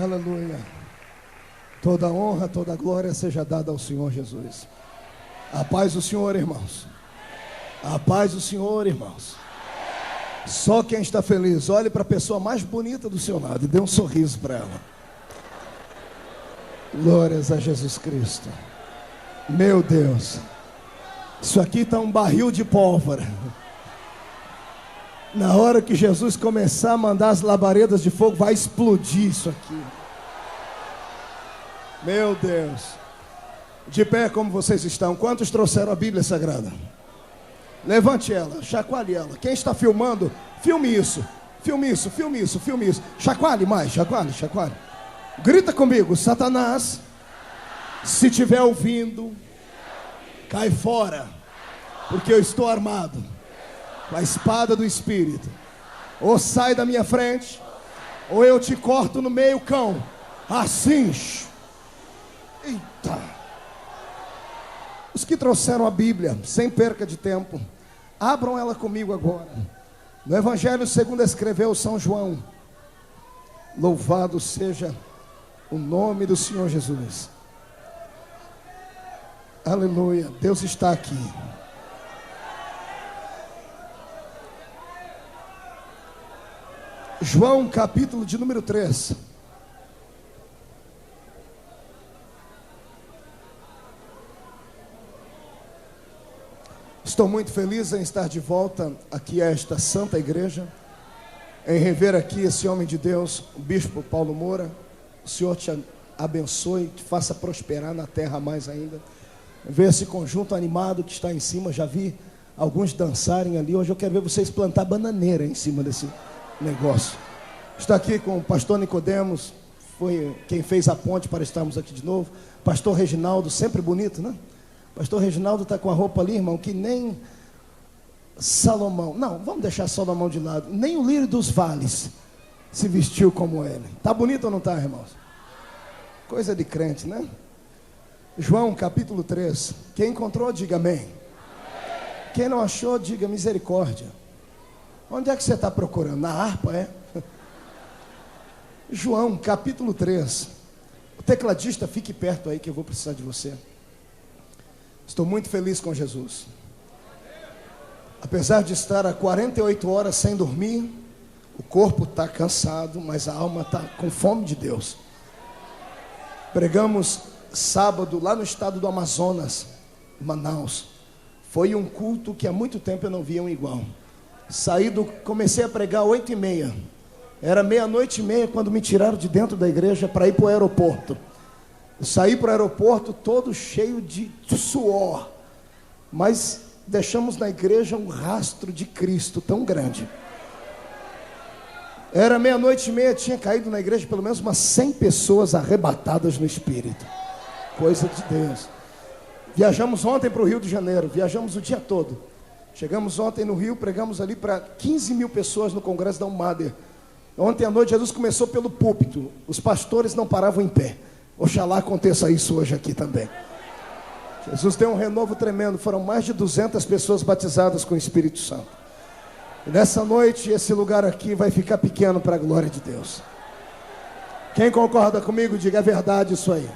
Aleluia. Toda honra, toda glória seja dada ao Senhor Jesus. A paz do Senhor, irmãos. A paz do Senhor, irmãos. Só quem está feliz, olhe para a pessoa mais bonita do seu lado e dê um sorriso para ela. Glórias a Jesus Cristo. Meu Deus, isso aqui está um barril de pólvora. Na hora que Jesus começar a mandar as labaredas de fogo, vai explodir isso aqui. Meu Deus. De pé como vocês estão. Quantos trouxeram a Bíblia Sagrada? Levante ela, chacoalhe ela. Quem está filmando, filme isso. Filme isso, filme isso, filme isso. Chacoalhe mais, chacoalhe, chacoalhe. Grita comigo: Satanás, se estiver ouvindo, cai fora, porque eu estou armado com a espada do Espírito. Ou sai da minha frente, ou eu te corto no meio, cão. Assim. Eita. Os que trouxeram a Bíblia, sem perca de tempo, abram ela comigo agora. No Evangelho segundo escreveu São João. Louvado seja o nome do Senhor Jesus. Aleluia. Deus está aqui. João capítulo de número 3. Estou muito feliz em estar de volta aqui a esta santa igreja, em rever aqui esse homem de Deus, o bispo Paulo Moura. O Senhor te abençoe, te faça prosperar na terra mais ainda. Ver esse conjunto animado que está em cima, já vi alguns dançarem ali. Hoje eu quero ver vocês plantar bananeira em cima desse negócio. Está aqui com o pastor Nicodemos, foi quem fez a ponte para estarmos aqui de novo. Pastor Reginaldo, sempre bonito, né? Pastor Reginaldo está com a roupa ali, irmão, que nem Salomão. Não, vamos deixar Salomão de lado. Nem o lírio dos vales se vestiu como ele. Está bonito ou não está, irmãos? Coisa de crente, né? João capítulo 3. Quem encontrou, diga amém. Quem não achou, diga misericórdia. Onde é que você está procurando? Na harpa, é? João capítulo 3. O tecladista, fique perto aí que eu vou precisar de você. Estou muito feliz com Jesus. Apesar de estar há 48 horas sem dormir, o corpo está cansado, mas a alma está com fome de Deus. Pregamos sábado lá no estado do Amazonas, Manaus. Foi um culto que há muito tempo eu não via um igual. Comecei a pregar 8h30. Era 00:30 quando me tiraram de dentro da igreja para ir para o aeroporto. Eu saí para o aeroporto todo cheio de suor, mas deixamos na igreja um rastro de Cristo tão grande. Era 00:30, tinha caído na igreja pelo menos umas 100 pessoas arrebatadas no Espírito. Coisa de Deus. Viajamos ontem para o Rio de Janeiro, viajamos o dia todo. Chegamos ontem no Rio, pregamos ali para 15 mil pessoas no congresso da Umader. Ontem à noite Jesus começou pelo púlpito, os pastores não paravam em pé. Oxalá aconteça isso hoje aqui também. Jesus deu um renovo tremendo, foram mais de 200 pessoas batizadas com o Espírito Santo. E nessa noite esse lugar aqui vai ficar pequeno para a glória de Deus. Quem concorda comigo, diga: é verdade isso aí.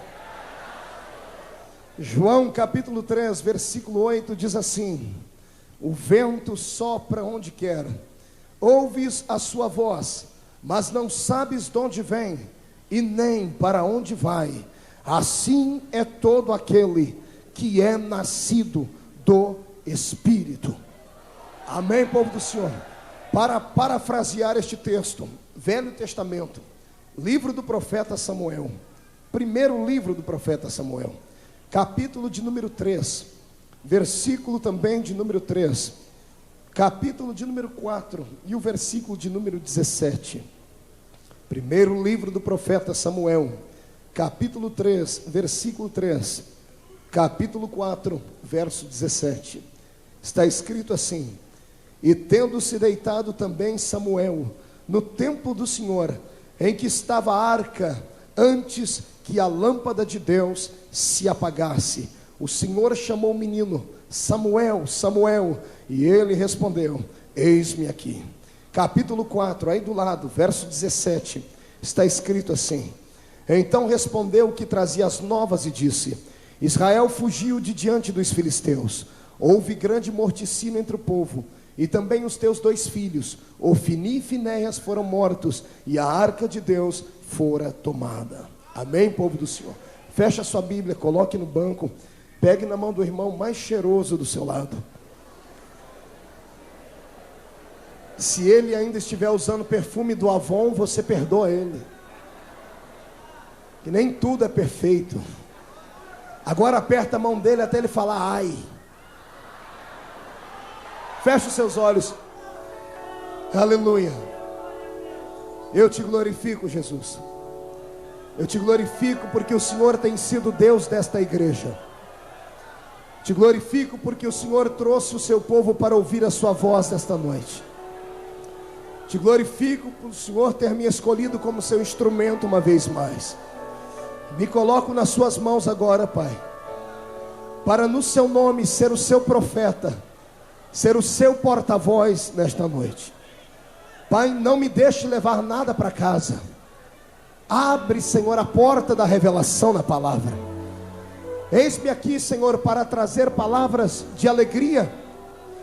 João capítulo 3, versículo 8 diz assim: o vento sopra onde quer, ouves a sua voz, mas não sabes de onde vem e nem para onde vai. Assim é todo aquele que é nascido do Espírito. Amém, povo do Senhor. Para parafrasear este texto, Velho Testamento, livro do profeta Samuel, primeiro livro do profeta Samuel, capítulo de número 3, versículo também de número 3, capítulo de número 4 e o versículo de número 17. Primeiro livro do profeta Samuel, capítulo 3, versículo 3, capítulo 4, verso 17. Está escrito assim: e tendo-se deitado também Samuel no templo do Senhor, em que estava a arca, antes que a lâmpada de Deus se apagasse, o Senhor chamou o menino: Samuel, Samuel, e ele respondeu: eis-me aqui. Capítulo 4, aí do lado, verso 17, está escrito assim: Então respondeu o que trazia as novas e disse: Israel fugiu de diante dos filisteus. Houve grande morticínio entre o povo, e também os teus 2 filhos, Ofni e Finéias, foram mortos, e a arca de Deus fora tomada. Amém, povo do Senhor? Fecha a sua Bíblia, coloque no banco, pegue na mão do irmão mais cheiroso do seu lado. Se ele ainda estiver usando perfume do Avon, você perdoa ele, que nem tudo é perfeito. Agora aperta a mão dele até ele falar ai. Feche os seus olhos. Aleluia. Eu te glorifico, Jesus. Eu te glorifico porque o Senhor tem sido Deus desta igreja. Te glorifico porque o Senhor trouxe o seu povo para ouvir a sua voz nesta noite. Te glorifico por o Senhor ter me escolhido como seu instrumento uma vez mais. Me coloco nas suas mãos agora, Pai, para no seu nome ser o seu profeta, ser o seu porta-voz nesta noite. Pai, não me deixe levar nada para casa. Abre, Senhor, a porta da revelação na palavra. Eis-me aqui, Senhor, para trazer palavras de alegria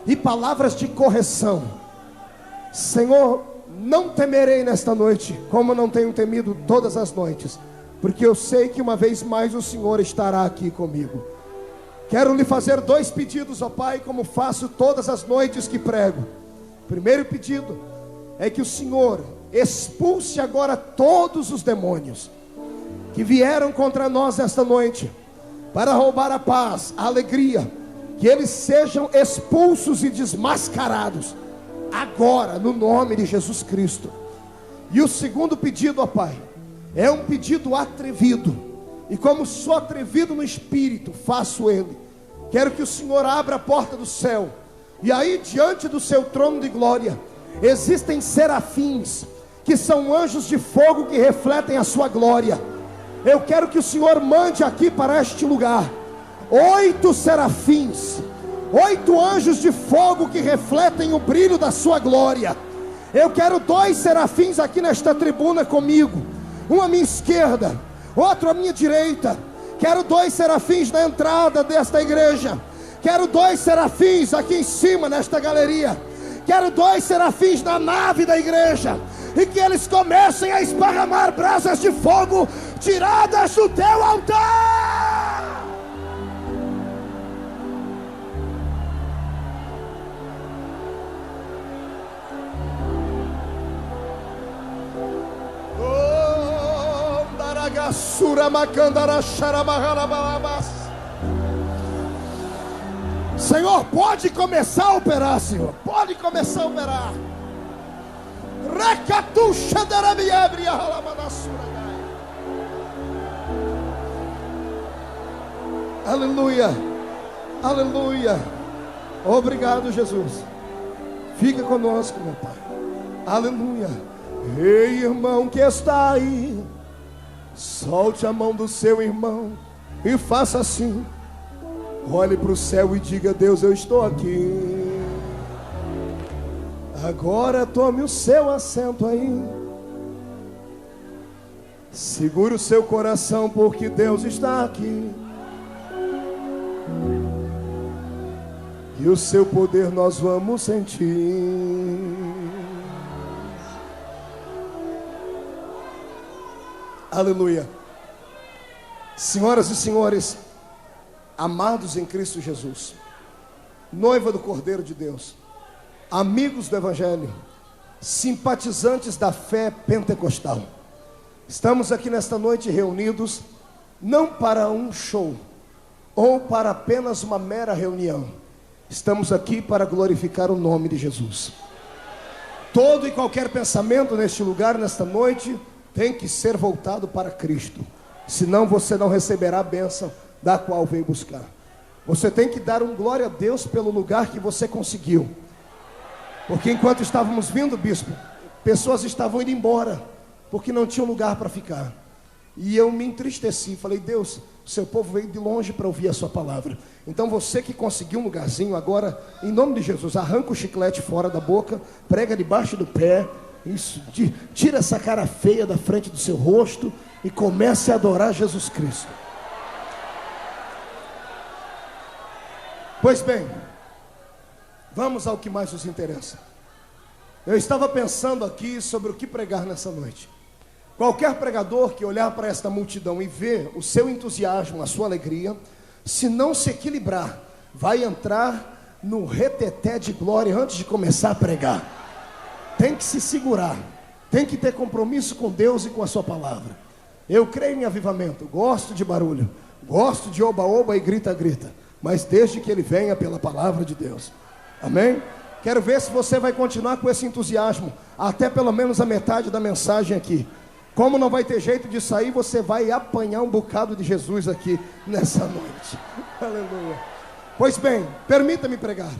e palavras de correção. Senhor, não temerei nesta noite, como não tenho temido todas as noites, porque eu sei que uma vez mais o Senhor estará aqui comigo. Quero lhe fazer 2 pedidos, ó Pai, como faço todas as noites que prego. Primeiro pedido é que o Senhor expulse agora todos os demônios que vieram contra nós esta noite para roubar a paz, a alegria. Que eles sejam expulsos e desmascarados agora, no nome de Jesus Cristo. E o segundo pedido, ó Pai, é um pedido atrevido, e como sou atrevido no espírito, faço ele. Quero que o Senhor abra a porta do céu, e aí diante do seu trono de glória existem serafins, que são anjos de fogo que refletem a sua glória. Eu quero que o Senhor mande aqui para este lugar 8 serafins, 8 anjos de fogo que refletem o brilho da sua glória. Eu quero 2 serafins aqui nesta tribuna comigo, um à minha esquerda, outro à minha direita. Quero 2 serafins na entrada desta igreja. Quero 2 serafins aqui em cima nesta galeria. Quero 2 serafins na nave da igreja, e que eles comecem a esparramar brasas de fogo tiradas do teu altar. Senhor, pode começar a operar, Senhor. Pode começar a operar. Aleluia. Aleluia. Obrigado, Jesus. Fica conosco, meu Pai. Aleluia. Ei, irmão que está aí, solte a mão do seu irmão e faça assim. Olhe para o céu e diga: Deus, eu estou aqui. Agora tome o seu assento aí. Segure o seu coração, porque Deus está aqui. E o seu poder nós vamos sentir. Aleluia. Senhoras e senhores, amados em Cristo Jesus, noiva do Cordeiro de Deus, amigos do Evangelho, simpatizantes da fé pentecostal, estamos aqui nesta noite reunidos não para um show ou para apenas uma mera reunião. Estamos aqui para glorificar o nome de Jesus. Todo e qualquer pensamento neste lugar, nesta noite, tem que ser voltado para Cristo, senão você não receberá a bênção da qual veio buscar. Você tem que dar glória a Deus pelo lugar que você conseguiu, porque enquanto estávamos vindo, bispo, pessoas estavam indo embora, porque não tinham lugar para ficar, e eu me entristeci, falei: Deus, o seu povo veio de longe para ouvir a sua palavra. Então você que conseguiu um lugarzinho agora, em nome de Jesus, arranca o chiclete fora da boca, prega debaixo do pé. Isso, tira essa cara feia da frente do seu rosto e comece a adorar Jesus Cristo. Pois bem, vamos ao que mais nos interessa. Eu estava pensando aqui sobre o que pregar nessa noite. Qualquer pregador que olhar para esta multidão e ver o seu entusiasmo, a sua alegria, se não se equilibrar, vai entrar no reteté de glória antes de começar a pregar. Tem que se segurar, tem que ter compromisso com Deus e com a sua palavra. Eu creio em avivamento, gosto de barulho, gosto de oba-oba e grita-grita, mas desde que ele venha pela palavra de Deus. Amém? Quero ver se você vai continuar com esse entusiasmo até pelo menos a metade da mensagem aqui. Como não vai ter jeito de sair, você vai apanhar um bocado de Jesus aqui nessa noite. Aleluia. Pois bem, permita-me pregar.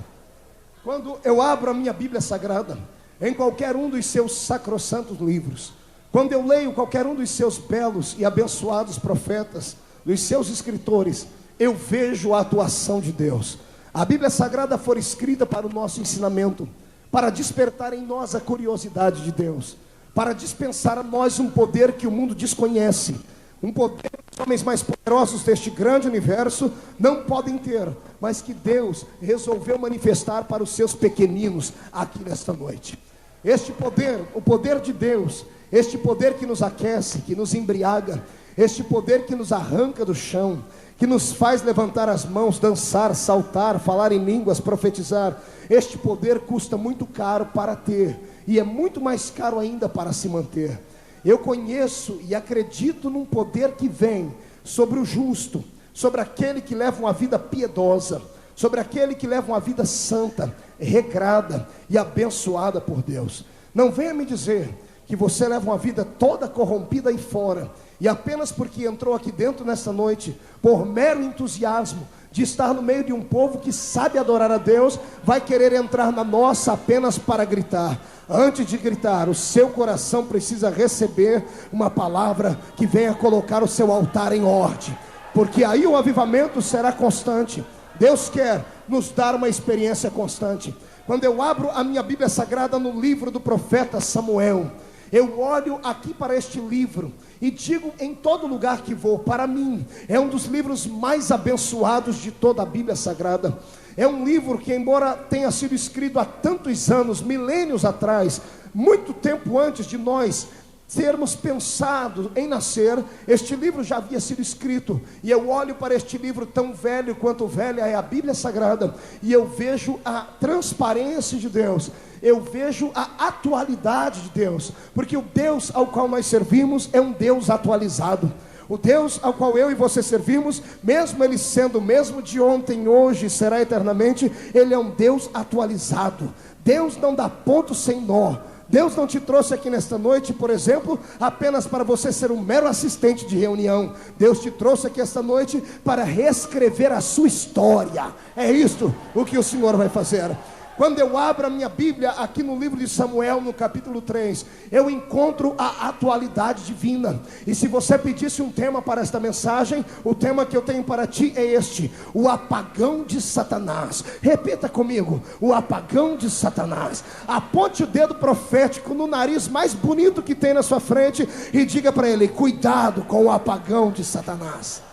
Quando eu abro a minha Bíblia Sagrada, em qualquer um dos seus sacrossantos livros, quando eu leio qualquer um dos seus belos e abençoados profetas, dos seus escritores, eu vejo a atuação de Deus. A Bíblia Sagrada foi escrita para o nosso ensinamento, para despertar em nós a curiosidade de Deus, para dispensar a nós um poder que o mundo desconhece, um poder que os homens mais poderosos deste grande universo não podem ter, mas que Deus resolveu manifestar para os seus pequeninos aqui nesta noite. Este poder, o poder de Deus, este poder que nos aquece, que nos embriaga, este poder que nos arranca do chão, que nos faz levantar as mãos, dançar, saltar, falar em línguas, profetizar, este poder custa muito caro para ter, e é muito mais caro ainda para se manter. Eu conheço e acredito num poder que vem sobre o justo, sobre aquele que leva uma vida piedosa, sobre aquele que leva uma vida santa, regrada e abençoada por Deus. Não venha me dizer que você leva uma vida toda corrompida aí fora, e apenas porque entrou aqui dentro nesta noite, por mero entusiasmo de estar no meio de um povo que sabe adorar a Deus, vai querer entrar na nossa apenas para gritar. Antes de gritar, o seu coração precisa receber uma palavra que venha colocar o seu altar em ordem, porque aí o avivamento será constante. Deus quer nos dar uma experiência constante. Quando eu abro a minha Bíblia Sagrada no livro do profeta Samuel, eu olho aqui para este livro e digo em todo lugar que vou, para mim é um dos livros mais abençoados de toda a Bíblia Sagrada. É um livro que, embora tenha sido escrito há tantos anos, milênios atrás, muito tempo antes de nós termos pensado em nascer, este livro já havia sido escrito. E eu olho para este livro tão velho quanto velha é a Bíblia Sagrada, e eu vejo a transparência de Deus, eu vejo a atualidade de Deus, porque o Deus ao qual nós servimos é um Deus atualizado. O Deus ao qual eu e você servimos, mesmo Ele sendo o mesmo de ontem, hoje e será eternamente, Ele é um Deus atualizado. Deus não dá ponto sem nó. Deus não te trouxe aqui nesta noite, por exemplo, apenas para você ser um mero assistente de reunião. Deus te trouxe aqui esta noite para reescrever a sua história. É isto o que o Senhor vai fazer. Quando eu abro a minha Bíblia aqui no livro de Samuel, no capítulo 3, eu encontro a atualidade divina. E se você pedisse um tema para esta mensagem, o tema que eu tenho para ti é este: o apagão de Satanás. Repita comigo: o apagão de Satanás. Aponte o dedo profético no nariz mais bonito que tem na sua frente e diga para ele: cuidado com o apagão de Satanás.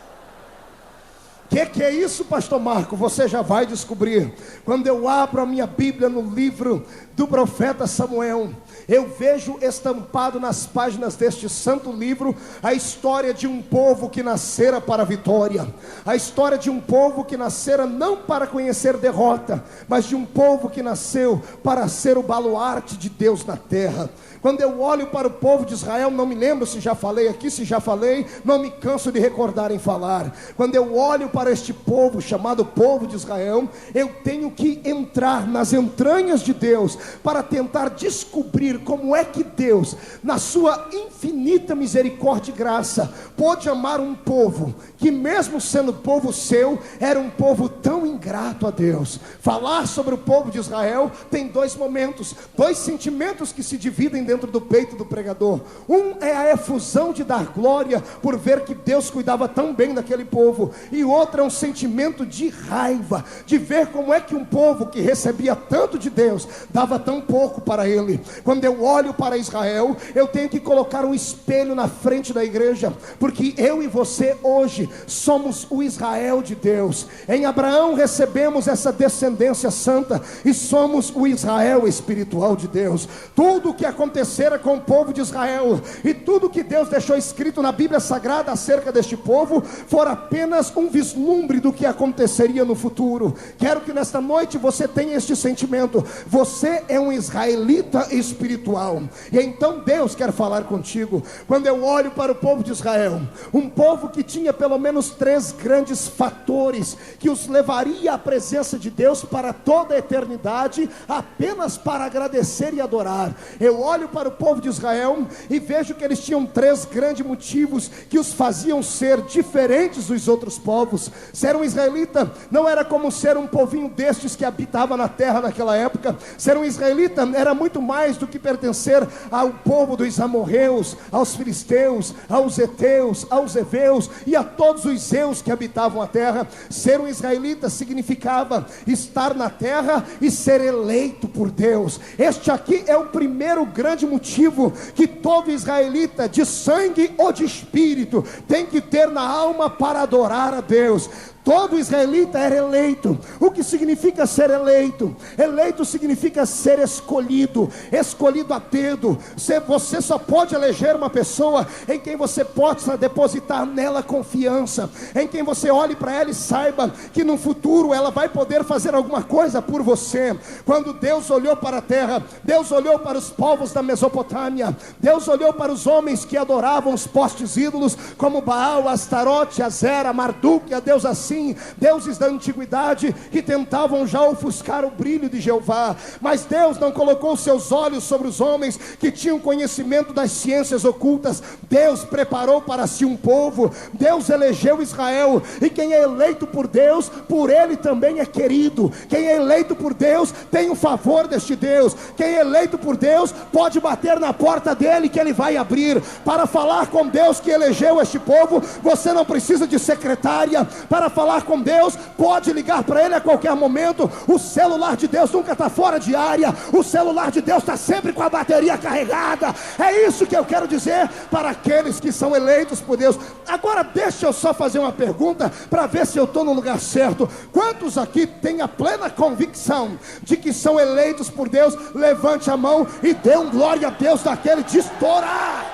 Que é isso, pastor Marco? Você já vai descobrir. Quando eu abro a minha Bíblia no livro do profeta Samuel, eu vejo estampado nas páginas deste santo livro a história de um povo que nascera para a vitória, a história de um povo que nascera não para conhecer derrota, mas de um povo que nasceu para ser o baluarte de Deus na terra. Quando eu olho para o povo de Israel, não me lembro se já falei aqui, se já falei, não me canso de recordar em falar. Quando eu olho para este povo, chamado povo de Israel, eu tenho que entrar nas entranhas de Deus, para tentar descobrir como é que Deus, na sua infinita misericórdia e graça, pôde amar um povo, que mesmo sendo povo seu, era um povo tão ingrato a Deus. Falar sobre o povo de Israel tem dois momentos, dois sentimentos que se dividem dentro do peito do pregador. Um é a efusão de dar glória por ver que Deus cuidava tão bem daquele povo, e outro outra é um sentimento de raiva, de ver como é que um povo que recebia tanto de Deus, dava tão pouco para ele. Quando eu olho para Israel, eu tenho que colocar um espelho na frente da igreja, porque eu e você hoje somos o Israel de Deus. Em Abraão recebemos essa descendência santa e somos o Israel espiritual de Deus. Tudo o que acontecera com o povo de Israel e tudo que Deus deixou escrito na Bíblia Sagrada acerca deste povo, for apenas um vislumbre do que aconteceria no futuro. Quero que nesta noite você tenha este sentimento: você é um israelita espiritual, e então Deus quer falar contigo. Quando eu olho para o povo de Israel, um povo que tinha pelo menos 3 grandes fatores que os levaria à presença de Deus para toda a eternidade, apenas para agradecer e adorar. Eu olho para o povo de Israel e vejo que eles tinham 3 grandes motivos que os faziam ser diferentes dos outros povos. Ser um israelita não era como ser um povinho destes que habitava na terra naquela época. Ser um israelita era muito mais do que pertencer ao povo dos amorreus, aos filisteus, aos heteus, aos heveus e a todos os zeus que habitavam a terra. Ser um israelita significava estar na terra e ser eleito por Deus. Este aqui é o primeiro grande motivo que todo israelita, de sangue ou de espírito, tem que ter na alma para adorar a Deus. Todo israelita era eleito. O que significa ser eleito? Eleito significa ser escolhido, escolhido a dedo. Você só pode eleger uma pessoa em quem você possa depositar nela confiança, em quem você olhe para ela e saiba que no futuro ela vai poder fazer alguma coisa por você. Quando Deus olhou para a terra, Deus olhou para os povos da Mesopotâmia, Deus olhou para os homens que adoravam os postes ídolos como Baal, Astarote, Azera, Marduk, a Deus assim, deuses da antiguidade que tentavam já ofuscar o brilho de Jeová. Mas Deus não colocou seus olhos sobre os homens que tinham conhecimento das ciências ocultas. Deus preparou para si um povo. Deus elegeu Israel, e quem é eleito por Deus, por ele também é querido. Quem é eleito por Deus tem o favor deste Deus. Quem é eleito por Deus pode bater na porta dele que ele vai abrir. Para falar com Deus que elegeu este povo, você não precisa de secretária. Para falar com Deus, pode ligar para ele a qualquer momento. O celular de Deus nunca está fora de área. O celular de Deus está sempre com a bateria carregada. É isso que eu quero dizer para aqueles que são eleitos por Deus. Agora deixa eu só fazer uma pergunta para ver se eu estou no lugar certo. Quantos aqui têm a plena convicção de que são eleitos por Deus? Levante a mão e dê um glória a Deus daquele de estourar.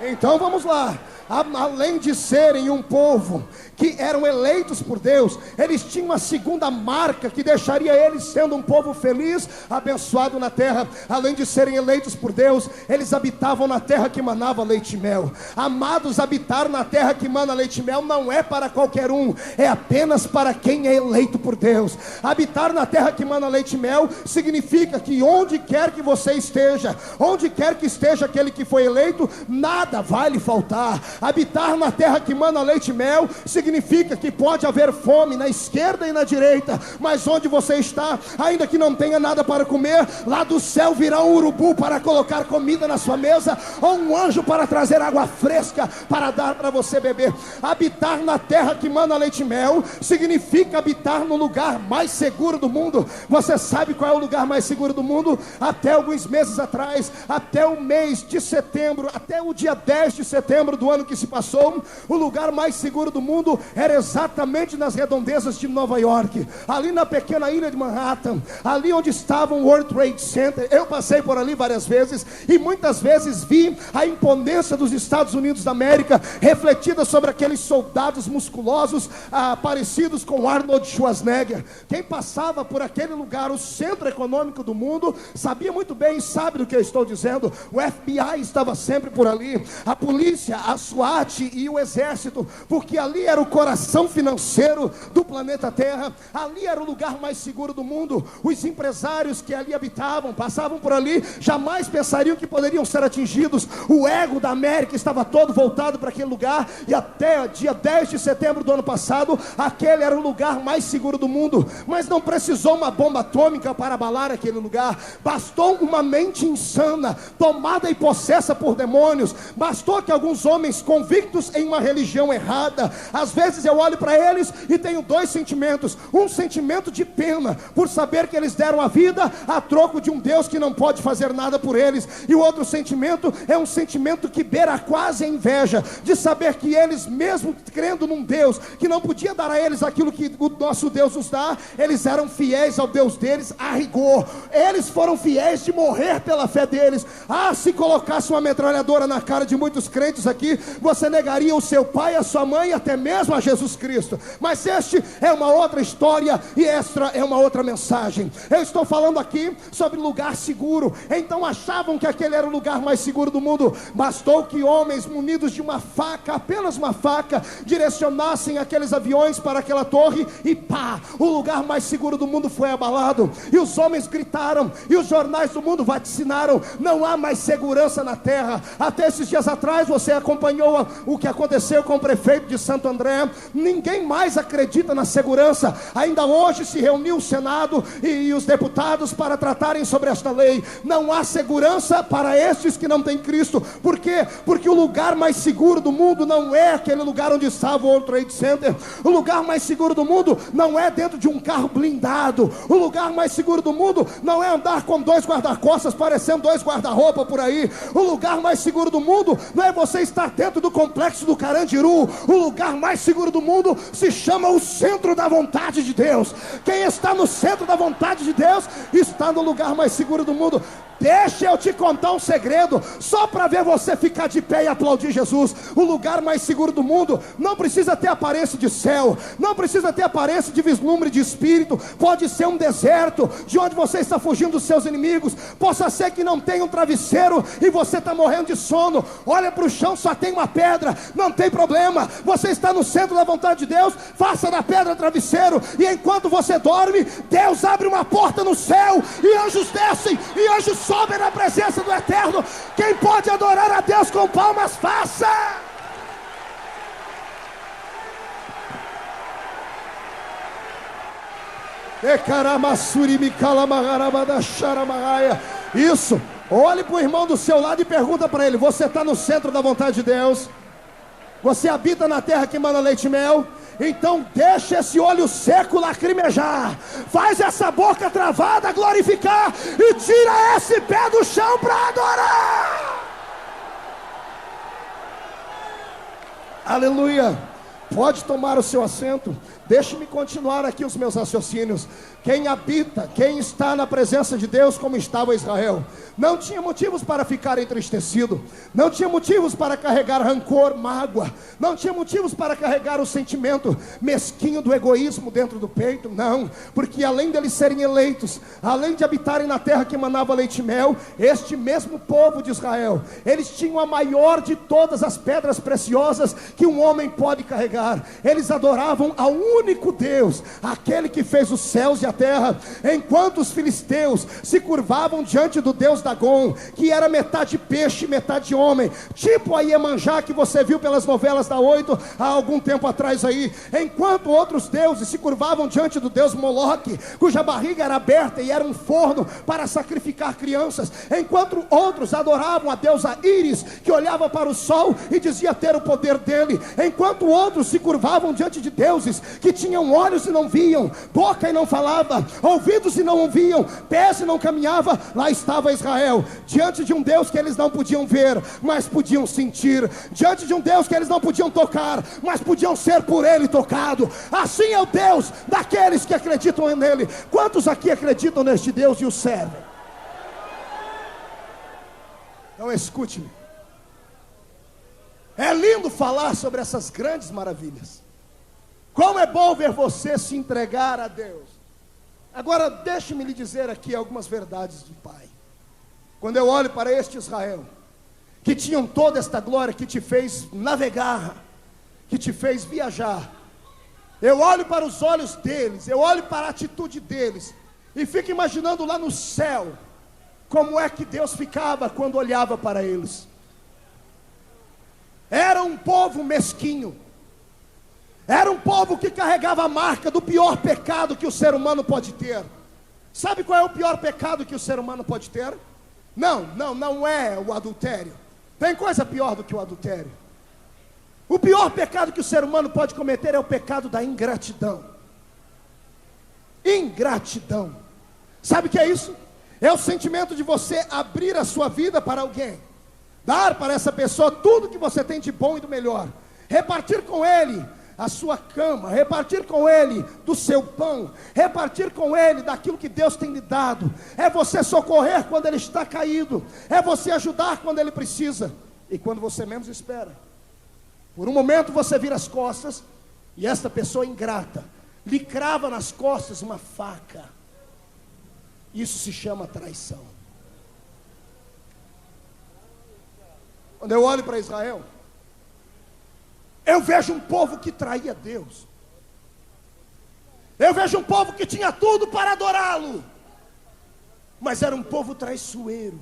Então vamos lá. Além de serem um povo que eram eleitos por Deus, eles tinham uma segunda marca que deixaria eles sendo um povo feliz, abençoado na terra. Além de serem eleitos por Deus, eles habitavam na terra que manava leite e mel. Amados, habitar na terra que mana leite e mel não é para qualquer um, é apenas para quem é eleito por Deus. Habitar na terra que mana leite e mel significa que onde quer que você esteja, onde quer que esteja aquele que foi eleito, nada vai lhe faltar. Habitar na terra que mana leite e mel significa que pode haver fome na esquerda e na direita, mas onde você está, ainda que não tenha nada para comer, lá do céu virá um urubu para colocar comida na sua mesa, ou um anjo para trazer água fresca para dar para você beber. Habitar na terra que mana leite e mel significa habitar no lugar mais seguro do mundo. Você sabe qual é o lugar mais seguro do mundo? Até alguns meses atrás, até o mês de setembro, até o dia 10 de setembro do ano que se passou, o lugar mais seguro do mundo era exatamente nas redondezas de Nova York, ali na pequena ilha de Manhattan, ali onde estava o World Trade Center. Eu passei por ali várias vezes e muitas vezes vi a imponência dos Estados Unidos da América refletida sobre aqueles soldados musculosos, parecidos com Arnold Schwarzenegger. Quem passava por aquele lugar, o centro econômico do mundo, sabia muito bem e sabe do que eu estou dizendo. O FBI estava sempre por ali, a polícia, a SWAT e o exército, porque ali era o coração financeiro do planeta Terra. Ali era o lugar mais seguro do mundo. Os empresários que ali habitavam, passavam por ali, jamais pensariam que poderiam ser atingidos. O ego da América estava todo voltado para aquele lugar, e até dia 10 de setembro do ano passado, aquele era o lugar mais seguro do mundo. Mas não precisou uma bomba atômica para abalar aquele lugar, bastou uma mente insana, tomada e possessa por demônios, bastou que alguns homens homens convictos em uma religião errada. Às vezes eu olho para eles e tenho dois sentimentos: um sentimento de pena por saber que eles deram a vida a troco de um Deus que não pode fazer nada por eles, e o outro sentimento é um sentimento que beira quase a inveja, de saber que eles, mesmo crendo num Deus que não podia dar a eles aquilo que o nosso Deus nos dá, eles eram fiéis ao Deus deles a rigor. Eles foram fiéis de morrer pela fé deles. Se colocasse uma metralhadora na cara de muitos crentes aqui, você negaria o seu pai, a sua mãe, até mesmo a Jesus Cristo. Mas este é uma outra história, e esta é uma outra mensagem. Eu estou falando aqui sobre lugar seguro. Então achavam que aquele era o lugar mais seguro do mundo. Bastou que homens munidos de uma faca, apenas uma faca, direcionassem aqueles aviões para aquela torre, e pá, o lugar mais seguro do mundo foi abalado. E os homens gritaram, e os jornais do mundo vaticinaram: não há mais segurança na terra. Até esses dias atrás você acompanhou o que aconteceu com o prefeito de Santo André. Ninguém mais acredita na segurança. Ainda hoje se reuniu o Senado e os deputados para tratarem sobre esta lei. Não há segurança para estes que não têm Cristo. Por quê? Porque o lugar mais seguro do mundo não é aquele lugar onde estava o World Trade Center. O lugar mais seguro do mundo não é dentro de um carro blindado. O lugar mais seguro do mundo não é andar com dois guarda-costas parecendo dois guarda-roupa por aí. O lugar mais seguro do mundo não é você estar dentro do complexo do Carandiru. O lugar mais seguro do mundo se chama o centro da vontade de Deus. Quem está no centro da vontade de Deus está no lugar mais seguro do mundo. Deixa eu te contar um segredo, só para ver você ficar de pé e aplaudir Jesus. O lugar mais seguro do mundo não precisa ter aparência de céu, não precisa ter aparência de vislumbre de espírito. Pode ser um deserto, de onde você está fugindo dos seus inimigos. Possa ser que não tenha um travesseiro e você está morrendo de sono. Olha para o chão, só tem uma pedra. Não tem problema, você está no centro da vontade de Deus. Faça da pedra travesseiro, e enquanto você dorme, Deus abre uma porta no céu, e anjos descem, e anjos sobem na presença do Eterno. Quem pode adorar a Deus com palmas, faça! Isso. Olhe para o irmão do seu lado e pergunta para ele: você está no centro da vontade de Deus? Você habita na terra que manda leite e mel? Então deixa esse olho seco lacrimejar, faz essa boca travada glorificar, e tira esse pé do chão para adorar. Aleluia. Pode tomar o seu assento. Deixe-me continuar aqui os meus raciocínios. Quem habita, quem está na presença de Deus, como estava Israel, não tinha motivos para ficar entristecido, não tinha motivos para carregar rancor, mágoa, não tinha motivos para carregar o sentimento mesquinho do egoísmo dentro do peito. Não, porque além deles serem eleitos, além de habitarem na terra que manava leite e mel, este mesmo povo de Israel, eles tinham a maior de todas as pedras preciosas que um homem pode carregar. Eles adoravam ao único Deus, aquele que fez os céus e a terra. Enquanto os filisteus se curvavam diante do Deus Dagon, que era metade peixe, metade homem, tipo a Iemanjá que você viu pelas novelas da 8 há algum tempo atrás aí. Enquanto outros deuses se curvavam diante do Deus Moloque, cuja barriga era aberta e era um forno para sacrificar crianças. Enquanto outros adoravam a deusa Íris, que olhava para o sol e dizia ter o poder dele. Enquanto outros se curvavam diante de deuses que tinham olhos e não viam, boca e não falavam, ouvidos e não ouviam, pés e não caminhava. Lá estava Israel, diante de um Deus que eles não podiam ver, mas podiam sentir, diante de um Deus que eles não podiam tocar, mas podiam ser por ele tocado. Assim é o Deus daqueles que acreditam nele. Quantos aqui acreditam neste Deus e o servem? Então escute-me. É lindo falar sobre essas grandes maravilhas. Como é bom ver você se entregar a Deus. Agora deixe-me lhe dizer aqui algumas verdades do Pai. Quando eu olho para este Israel, que tinham toda esta glória, que te fez navegar, que te fez viajar, eu olho para os olhos deles, eu olho para a atitude deles, e fico imaginando lá no céu, como é que Deus ficava quando olhava para eles. Era um povo mesquinho, era um povo que carregava a marca do pior pecado que o ser humano pode ter. Sabe qual é o pior pecado que o ser humano pode ter? Não é o adultério. Tem coisa pior do que o adultério. O pior pecado que o ser humano pode cometer é o pecado da ingratidão. Ingratidão. Sabe o que é isso? É o sentimento de você abrir a sua vida para alguém, dar para essa pessoa tudo que você tem de bom e do melhor, repartir com ele a sua cama, repartir com ele do seu pão, repartir com ele daquilo que Deus tem lhe dado. É você socorrer quando ele está caído, é você ajudar quando ele precisa. E quando você menos espera, por um momento você vira as costas, e esta pessoa ingrata lhe crava nas costas uma faca. Isso se chama traição. Quando eu olho para Israel, eu vejo um povo que traía Deus. Eu vejo um povo que tinha tudo para adorá-lo, mas era um povo traiçoeiro.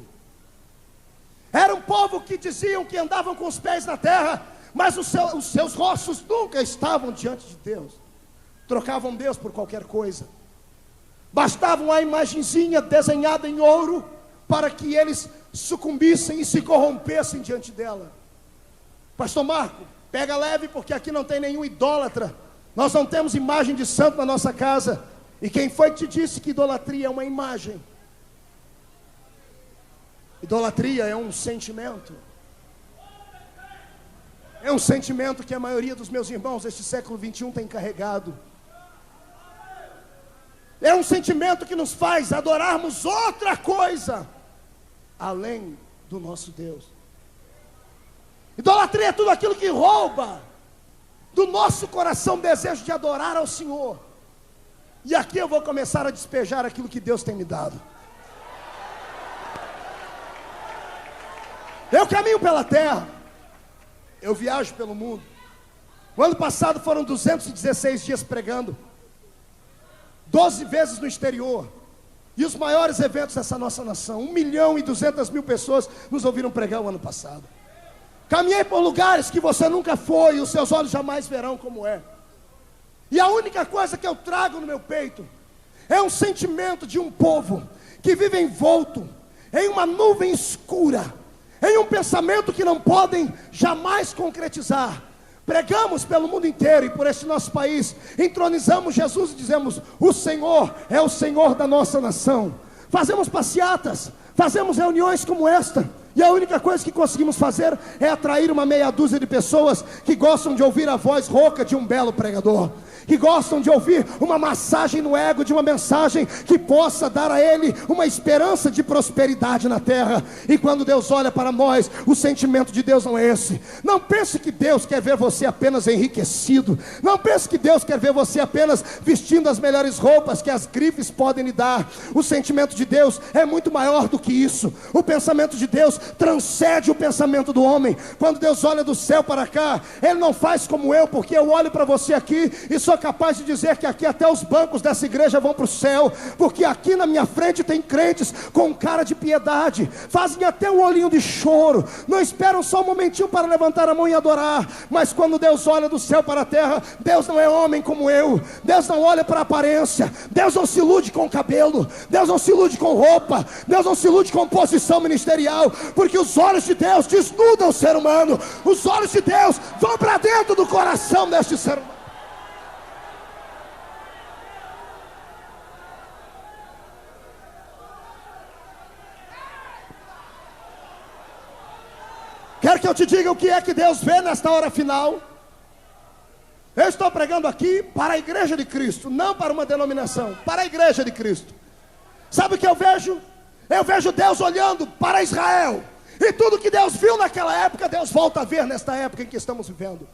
Era um povo que diziam que andavam com os pés na terra, mas os seus rostos nunca estavam diante de Deus. Trocavam Deus por qualquer coisa. Bastava uma imagenzinha desenhada em ouro para que eles sucumbissem e se corrompessem diante dela. Pastor Marco, pega leve, porque aqui não tem nenhum idólatra. Nós não temos imagem de santo na nossa casa. E quem foi que te disse que idolatria é uma imagem? Idolatria é um sentimento. É um sentimento que a maioria dos meus irmãos deste século 21 tem carregado. É um sentimento que nos faz adorarmos outra coisa além do nosso Deus. Idolatria é tudo aquilo que rouba do nosso coração o desejo de adorar ao Senhor. E aqui eu vou começar a despejar aquilo que Deus tem me dado. Eu caminho pela terra, eu viajo pelo mundo. O ano passado foram 216 dias pregando, 12 vezes no exterior. E os maiores eventos dessa nossa nação, 1.200.000 pessoas nos ouviram pregar o ano passado. Caminhei por lugares que você nunca foi e os seus olhos jamais verão como é. E a única coisa que eu trago no meu peito é um sentimento de um povo que vive envolto em uma nuvem escura, em um pensamento que não podem jamais concretizar. Pregamos pelo mundo inteiro e por este nosso país, entronizamos Jesus e dizemos: o Senhor é o Senhor da nossa nação. Fazemos passeatas, fazemos reuniões como esta, e a única coisa que conseguimos fazer é atrair uma meia dúzia de pessoas que gostam de ouvir a voz rouca de um belo pregador, que gostam de ouvir uma massagem no ego de uma mensagem que possa dar a ele uma esperança de prosperidade na terra. E quando Deus olha para nós, o sentimento de Deus não é esse. Não pense que Deus quer ver você apenas enriquecido. Não pense que Deus quer ver você apenas vestindo as melhores roupas que as grifes podem lhe dar. O sentimento de Deus é muito maior do que isso. O pensamento de Deus transcende o pensamento do homem. Quando Deus olha do céu para cá, Ele não faz como eu, porque eu olho para você aqui e sou capaz de dizer que aqui até os bancos dessa igreja vão para o céu, porque aqui na minha frente tem crentes com cara de piedade, fazem até um olhinho de choro, não esperam só um momentinho para levantar a mão e adorar. Mas quando Deus olha do céu para a terra, Deus não é homem como eu. Deus não olha para a aparência, Deus não se ilude com cabelo, Deus não se ilude com roupa, Deus não se ilude com posição ministerial, porque os olhos de Deus desnudam o ser humano. Os olhos de Deus vão para dentro do coração deste ser humano. Quer que eu te diga o que é que Deus vê nesta hora final? Eu estou pregando aqui para a igreja de Cristo, não para uma denominação, para a igreja de Cristo. Sabe o que eu vejo? Eu vejo Deus olhando para Israel, e tudo que Deus viu naquela época, Deus volta a ver nesta época em que estamos vivendo.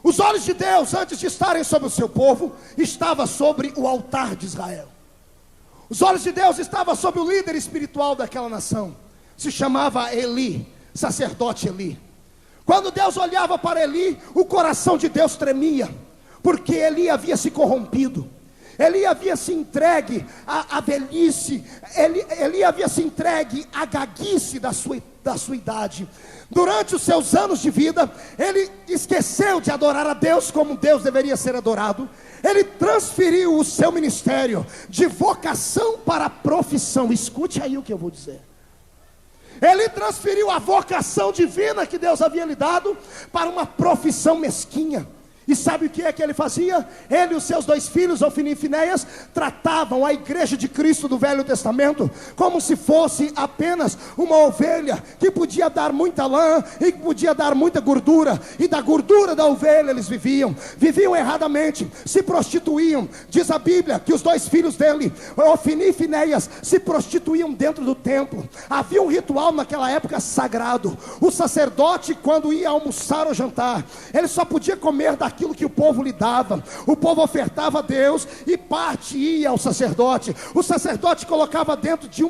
Os olhos de Deus, antes de estarem sobre o seu povo, estavam sobre o altar de Israel. Os olhos de Deus estavam sobre o líder espiritual daquela nação, se chamava Eli, sacerdote Eli. Quando Deus olhava para Eli, o coração de Deus tremia, porque Eli havia se corrompido, Eli havia se entregue à velhice, Eli havia se entregue à gaguice da sua idade. Durante os seus anos de vida, ele esqueceu de adorar a Deus como Deus deveria ser adorado. Ele transferiu o seu ministério de vocação para profissão. Escute aí o que eu vou dizer. Ele Ele transferiu a vocação divina que Deus havia lhe dado para uma profissão mesquinha. E sabe o que é que ele fazia? Ele e os seus 2 filhos, Ofni e Finéias, tratavam a igreja de Cristo do Velho Testamento como se fosse apenas uma ovelha que podia dar muita lã e que podia dar muita gordura, e da gordura da ovelha eles viviam erradamente, se prostituíam. Diz a Bíblia que os 2 filhos dele, Ofni e Finéias, se prostituíam dentro do templo. Havia um ritual naquela época sagrado. O sacerdote, quando ia almoçar ou jantar, ele só podia comer daquilo que o povo lhe dava. O povo ofertava a Deus e parte ia ao sacerdote. O sacerdote colocava dentro de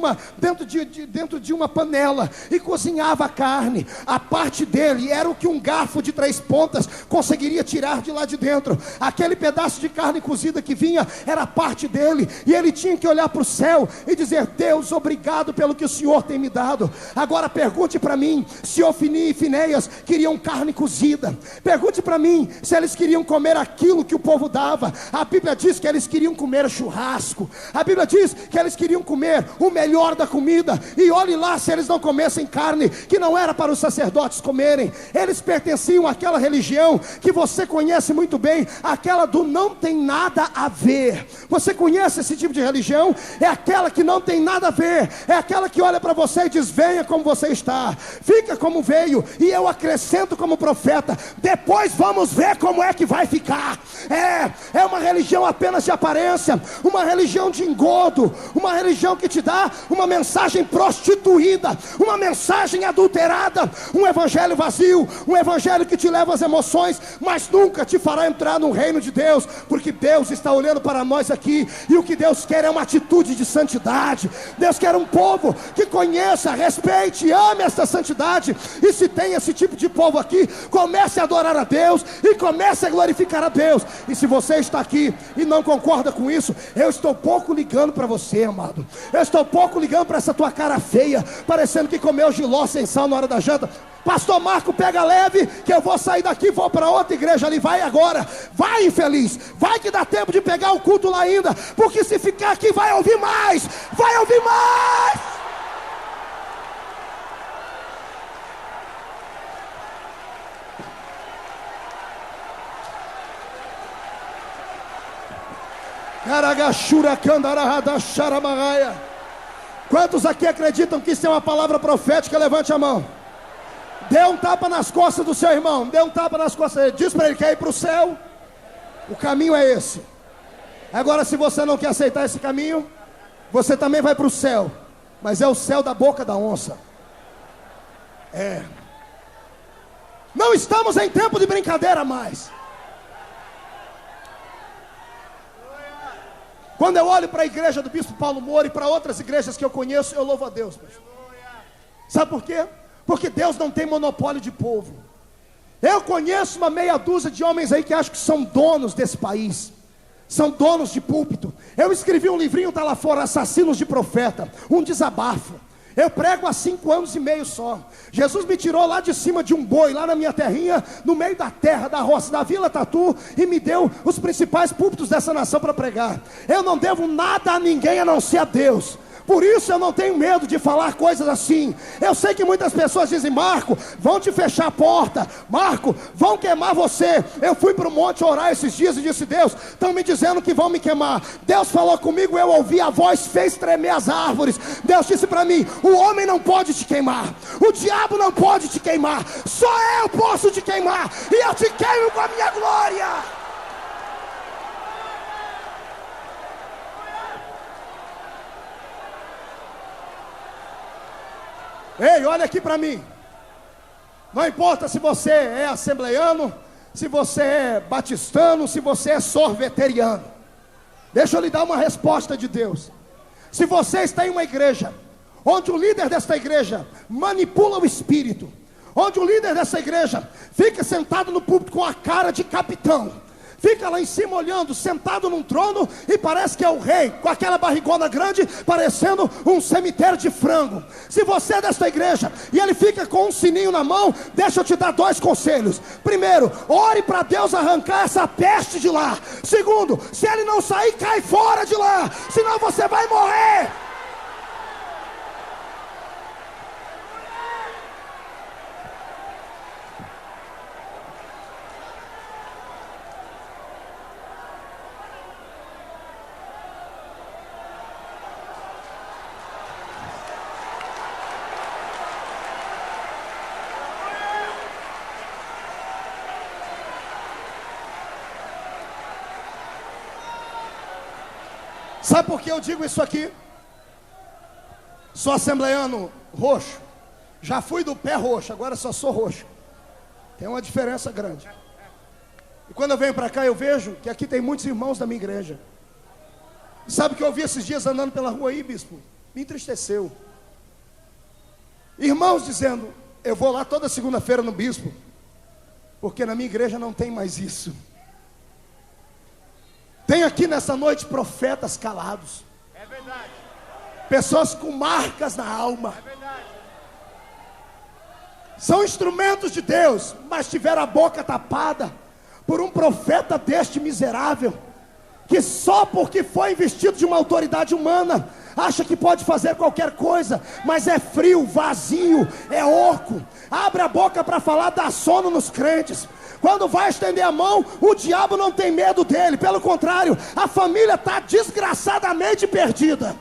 uma panela e cozinhava a carne. A parte dele era o que um garfo de 3 pontas conseguiria tirar de lá de dentro. Aquele pedaço de carne cozida que vinha era a parte dele, e ele tinha que olhar para o céu e dizer: Deus, obrigado pelo que o Senhor tem me dado. Agora pergunte para mim se Ofni e Finéias queriam carne cozida. Pergunte para mim se eles queriam comer aquilo que o povo dava. A Bíblia diz que eles queriam comer churrasco. A Bíblia diz que eles queriam comer o melhor da comida. E olhe lá se eles não comessem carne que não era para os sacerdotes comerem. Eles pertenciam àquela religião que você conhece muito bem, aquela do não tem nada a ver. Você conhece esse tipo de religião? É aquela que não tem nada a ver. É aquela que olha para você e diz: venha como você está, fica como veio, e eu acrescento como profeta, depois vamos ver como é que vai ficar. É uma religião apenas de aparência, uma religião de engodo, uma religião que te dá uma mensagem prostituída, uma mensagem adulterada, um evangelho vazio, um evangelho que te leva às emoções, mas nunca te fará entrar no reino de Deus, porque Deus está olhando para nós aqui, e o que Deus quer é uma atitude de santidade. Deus quer um povo que conheça, respeite e ame essa santidade. E se tem esse tipo de povo aqui, comece a adorar a Deus e comece a glorificar a Deus. E se você está aqui e não concorda com isso, eu estou pouco ligando para você, amado. Eu estou pouco ligando para essa tua cara feia, parecendo que comeu jiló sem sal na hora da janta. Pastor Marco, pega leve, que eu vou sair daqui e vou para outra igreja ali. Vai agora, vai, infeliz, vai que dá tempo de pegar o culto lá ainda, porque se ficar aqui vai ouvir mais, vai ouvir mais. Quantos aqui acreditam que isso é uma palavra profética? Levante a mão. Dê um tapa nas costas do seu irmão. Dê um tapa nas costas dele. Diz para ele: quer ir para o céu? O caminho é esse. Agora, se você não quer aceitar esse caminho, você também vai para o céu, mas é o céu da boca da onça. Não estamos em tempo de brincadeira mais. Quando eu olho para a igreja do Bispo Paulo Moura e para outras igrejas que eu conheço, eu louvo a Deus. Sabe por quê? Porque Deus não tem monopólio de povo. Eu conheço uma meia dúzia de homens aí que acham que são donos desse país, são donos de púlpito. Eu escrevi um livrinho, está lá fora, Assassinos de Profeta, um desabafo. Eu prego há 5 anos e meio só. Jesus me tirou lá de cima de um boi, lá na minha terrinha, no meio da terra, da roça, da Vila Tatu, e me deu os principais púlpitos dessa nação para pregar. Eu não devo nada a ninguém a não ser a Deus. Por isso eu não tenho medo de falar coisas assim. Eu sei que muitas pessoas dizem: Marco, vão te fechar a porta, Marco, vão queimar você. Eu fui para o monte orar esses dias e disse: Deus, estão me dizendo que vão me queimar. Deus falou comigo, eu ouvi a voz, fez tremer as árvores. Deus disse para mim: o homem não pode te queimar, o diabo não pode te queimar, só eu posso te queimar, e eu te queimo com a minha glória. Ei, olha aqui para mim. Não importa se você é assembleiano, se você é batistano, se você é sorveteriano. Deixa eu lhe dar uma resposta de Deus. Se você está em uma igreja onde o líder desta igreja manipula o espírito, onde o líder dessa igreja fica sentado no púlpito com a cara de capitão, fica lá em cima olhando, sentado num trono, e parece que é o rei, com aquela barrigona grande, parecendo um cemitério de frango. Se você é desta igreja e ele fica com um sininho na mão, deixa eu te dar 2 conselhos. Primeiro, ore para Deus arrancar essa peste de lá. Segundo, se ele não sair, cai fora de lá, senão você vai morrer. Sabe por que eu digo isso aqui? Sou assembleiano roxo. Já fui do pé roxo, agora só sou roxo. Tem uma diferença grande. E quando eu venho para cá, eu vejo que aqui tem muitos irmãos da minha igreja. Sabe o que eu vi esses dias andando pela rua aí, bispo? Me entristeceu. Irmãos dizendo: eu vou lá toda segunda-feira no bispo, porque na minha igreja não tem mais isso. Tem aqui nessa noite profetas calados. É verdade. Pessoas com marcas na alma. É verdade. São instrumentos de Deus, mas tiveram a boca tapada por um profeta deste miserável, que só porque foi investido de uma autoridade humana, acha que pode fazer qualquer coisa, mas é frio, vazio, é oco. Abre a boca para falar, dá sono nos crentes. Quando vai estender a mão, o diabo não tem medo dele. Pelo contrário, a família está desgraçadamente perdida.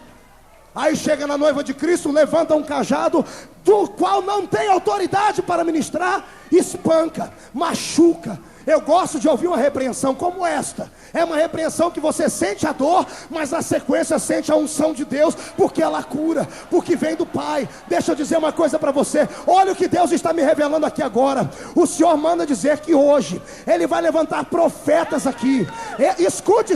Aí chega na noiva de Cristo, levanta um cajado, do qual não tem autoridade para ministrar, espanca, machuca. Eu gosto de ouvir uma repreensão como esta. É uma repreensão que você sente a dor, mas na sequência sente a unção de Deus, porque ela cura, porque vem do Pai. Deixa eu dizer uma coisa para você. Olha o que Deus está me revelando aqui agora. O Senhor manda dizer que hoje Ele vai levantar profetas aqui. Escute.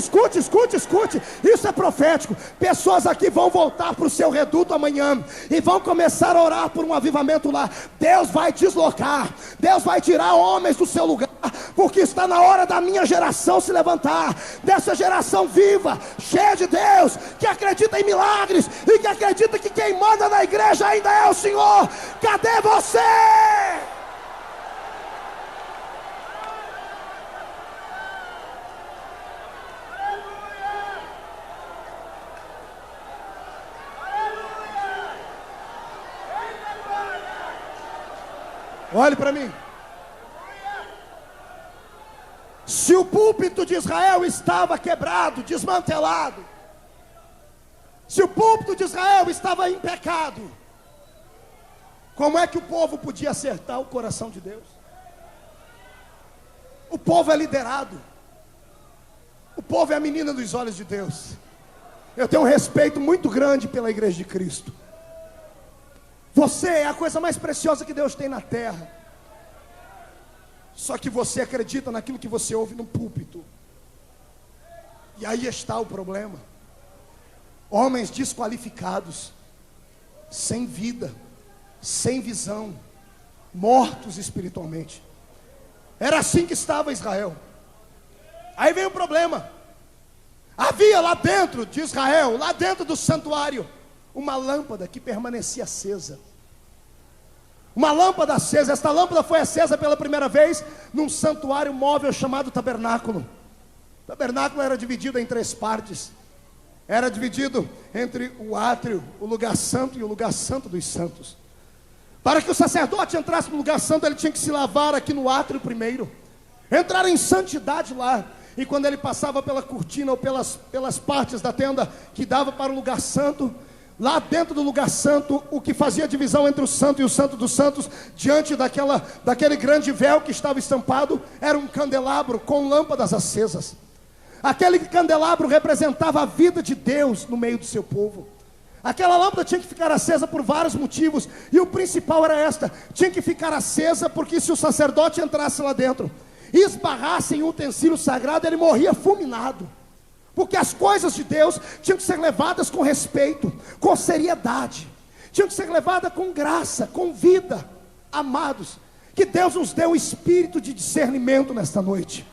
Isso é profético. Pessoas aqui vão voltar para o seu reduto amanhã e vão começar a orar por um avivamento lá. Deus vai deslocar, Deus vai tirar homens do seu lugar, porque está na hora da minha geração se levantar, dessa geração viva, cheia de Deus, que acredita em milagres e que acredita que quem manda na igreja ainda é o Senhor. Cadê você? Olhe para mim. Se o púlpito de Israel estava quebrado, desmantelado, se o púlpito de Israel estava em pecado, como é que o povo podia acertar o coração de Deus? O povo é liderado, o povo é a menina dos olhos de Deus. Eu tenho um respeito muito grande pela igreja de Cristo. Você é a coisa mais preciosa que Deus tem na terra. Só que você acredita naquilo que você ouve no púlpito. E aí está o problema. Homens desqualificados, sem vida, sem visão, mortos espiritualmente. Era assim que estava Israel. Aí vem o problema. Havia lá dentro de Israel, lá dentro do santuário, uma lâmpada que permanecia acesa. Uma lâmpada acesa. Esta lâmpada foi acesa pela primeira vez num santuário móvel chamado tabernáculo. O tabernáculo era dividido em 3 partes. Era dividido entre o átrio, o lugar santo e o lugar santo dos santos. Para que o sacerdote entrasse no lugar santo, ele tinha que se lavar aqui no átrio primeiro, entrar em santidade lá. E quando ele passava pela cortina ou pelas partes da tenda que dava para o lugar santo, lá dentro do lugar santo, o que fazia a divisão entre o santo e o santo dos santos, diante daquele grande véu que estava estampado, era um candelabro com lâmpadas acesas. Aquele candelabro representava a vida de Deus no meio do seu povo. Aquela lâmpada tinha que ficar acesa por vários motivos, e o principal era tinha que ficar acesa porque se o sacerdote entrasse lá dentro e esbarrasse em um utensílio sagrado, ele morria fulminado. Porque as coisas de Deus tinham que ser levadas com respeito, com seriedade, tinham que ser levadas com graça, com vida. Amados, que Deus nos dê um espírito de discernimento nesta noite.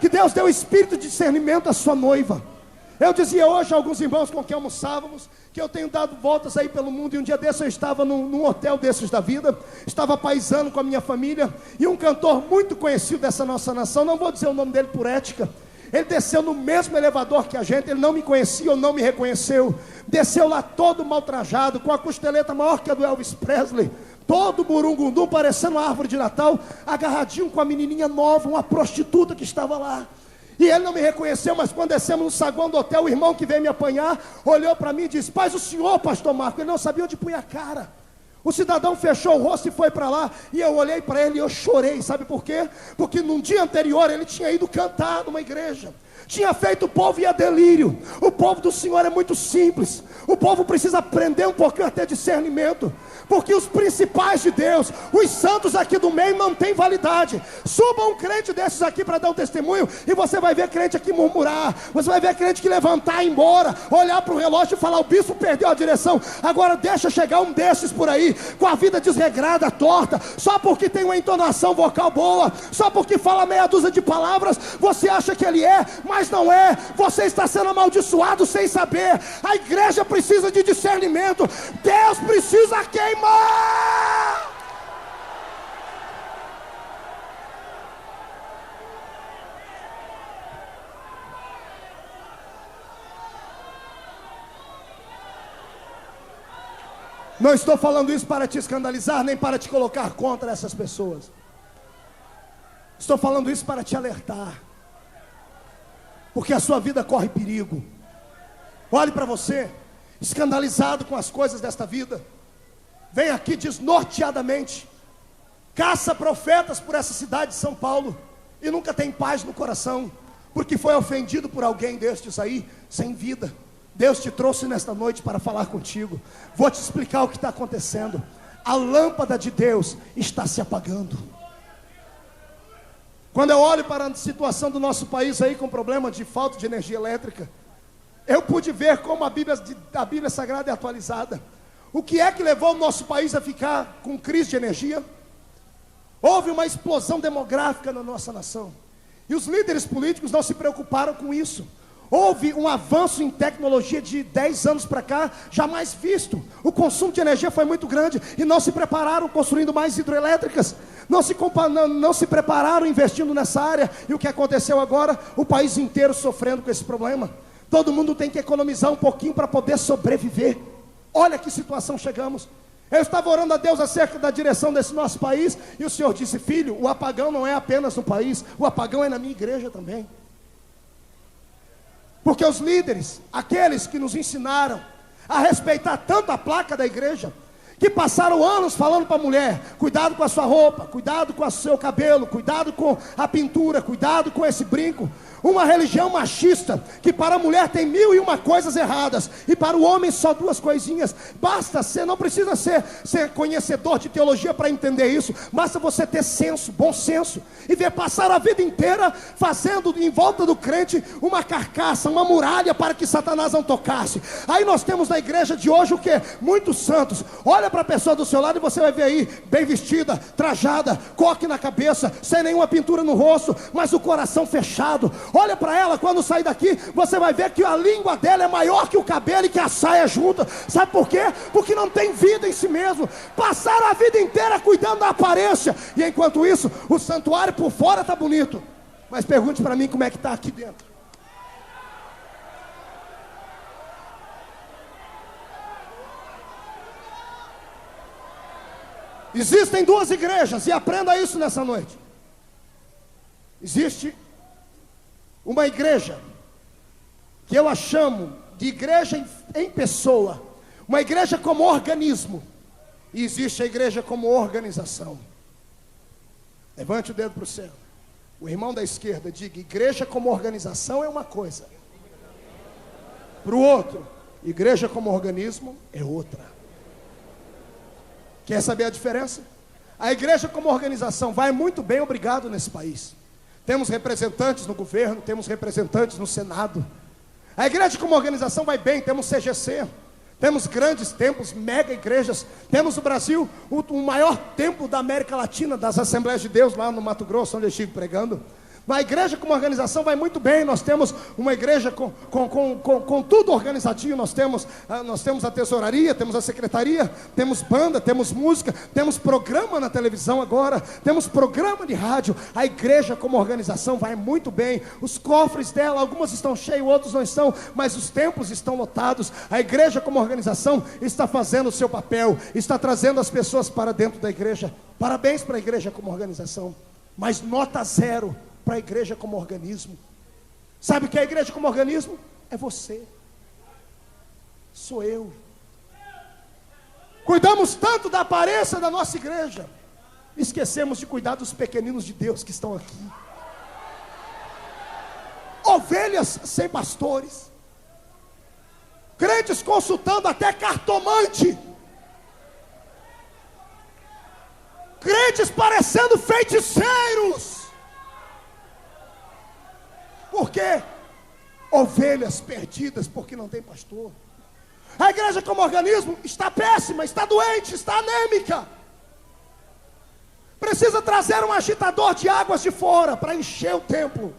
Que Deus dê um espírito de discernimento à sua noiva. Eu dizia hoje a alguns irmãos com quem almoçávamos, que eu tenho dado voltas aí pelo mundo, e um dia desse eu estava num hotel desses da vida, estava paisando com a minha família, e um cantor muito conhecido dessa nossa nação, não vou dizer o nome dele por ética, ele desceu no mesmo elevador que a gente, ele não me conhecia ou não me reconheceu, desceu lá todo maltrajado, com a costeleta maior que a do Elvis Presley, todo burungundum, parecendo uma árvore de Natal, agarradinho com a menininha nova, uma prostituta que estava lá. E ele não me reconheceu, mas quando descemos no saguão do hotel, o irmão que veio me apanhar, olhou para mim e disse: paz o senhor, pastor Marco. Ele não sabia onde punha a cara. O cidadão fechou o rosto e foi para lá, e eu olhei para ele e eu chorei. Sabe por quê? Porque num dia anterior ele tinha ido cantar numa igreja. tinha feito o povo ir a delírio. O povo do Senhor é muito simples. O povo precisa aprender um pouquinho a ter discernimento, porque os principais de Deus, os santos aqui do meio, não têm validade. Suba um crente desses aqui para dar um testemunho, e você vai ver crente aqui murmurar, você vai ver crente que levantar e ir embora, olhar para o relógio e falar: o bispo perdeu a direção. Agora deixa chegar um desses por aí, com a vida desregrada, torta, só porque tem uma entonação vocal boa, só porque fala meia dúzia de palavras, você acha que ele é, mas não é. Você está sendo amaldiçoado sem saber. A igreja precisa de discernimento. Deus precisa queimar. Não estou falando isso para te escandalizar, nem para te colocar contra essas pessoas. Estou falando isso para te alertar, porque a sua vida corre perigo. Olhe para você, escandalizado com as coisas desta vida, vem aqui desnorteadamente, caça profetas por essa cidade de São Paulo, e nunca tem paz no coração, porque foi ofendido por alguém destes aí, sem vida. Deus te trouxe nesta noite para falar contigo. Vou te explicar o que está acontecendo. A lâmpada de Deus está se apagando. Quando eu olho para a situação do nosso país aí, com problema de falta de energia elétrica, eu pude ver como a Bíblia Sagrada é atualizada. O que é que levou o nosso país a ficar com crise de energia? Houve uma explosão demográfica na nossa nação, e os líderes políticos não se preocuparam com isso. Houve um avanço em tecnologia de 10 anos para cá, jamais visto. O consumo de energia foi muito grande, e não se prepararam construindo mais hidrelétricas. Não se prepararam investindo nessa área. E o que aconteceu agora? O país inteiro sofrendo com esse problema. Todo mundo tem que economizar um pouquinho para poder sobreviver. Olha que situação chegamos. Eu estava orando a Deus acerca da direção desse nosso país, e o Senhor disse: filho, o apagão não é apenas no país, o apagão é na minha igreja também. Porque os líderes, aqueles que nos ensinaram a respeitar tanto a placa da igreja, que passaram anos falando para a mulher: cuidado com a sua roupa, cuidado com o seu cabelo, cuidado com a pintura, cuidado com esse brinco. Uma religião machista, que para a mulher tem 1001 coisas erradas, e para o homem só 2 coisinhas. Basta ser, não precisa ser conhecedor de teologia para entender isso. Basta você ter senso, bom senso, e ver passar a vida inteira fazendo em volta do crente uma carcaça, uma muralha para que Satanás não tocasse. Aí nós temos na igreja de hoje o que? Muitos santos. Olha para a pessoa do seu lado e você vai ver aí, bem vestida, trajada, coque na cabeça, sem nenhuma pintura no rosto, mas o coração fechado. Olha para ela, quando sair daqui, você vai ver que a língua dela é maior que o cabelo e que a saia junta. Sabe por quê? Porque não tem vida em si mesmo. Passaram a vida inteira cuidando da aparência, e enquanto isso, o santuário por fora está bonito, mas pergunte para mim como é que está aqui dentro. Existem 2 igrejas, e aprenda isso nessa noite. Existe uma igreja que eu a chamo de igreja em pessoa, uma igreja como organismo, e existe a igreja como organização. Levante o dedo para o céu. O irmão da esquerda diga: igreja como organização é uma coisa. Para o outro, igreja como organismo é outra. Quer saber a diferença? A igreja como organização vai muito bem, obrigado, nesse país. Temos representantes no governo, temos representantes no Senado. A igreja como organização vai bem, temos CGC, temos grandes templos, mega igrejas. Temos no Brasil o maior templo da América Latina, das Assembleias de Deus, lá no Mato Grosso, onde eu estive pregando. A igreja como organização vai muito bem. Nós temos uma igreja com tudo organizadinho. Nós temos a tesouraria, temos a secretaria, temos banda, temos música, temos programa na televisão agora, temos programa de rádio. A igreja como organização vai muito bem. Os cofres dela, algumas estão cheios, outros não estão, mas os templos estão lotados. A igreja como organização está fazendo o seu papel, está trazendo as pessoas para dentro da igreja. Parabéns para a igreja como organização, mas nota 0 para a igreja como organismo. Sabe o que é a igreja como organismo? É você, sou eu. Cuidamos tanto da aparência da nossa igreja, esquecemos de cuidar dos pequeninos de Deus que estão aqui. ovelhas sem pastores, crentes consultando até cartomante, crentes parecendo feiticeiros. Por quê? Ovelhas perdidas porque não tem pastor. A igreja como organismo está péssima, está doente, está anêmica. Precisa trazer um agitador de águas de fora para encher o templo.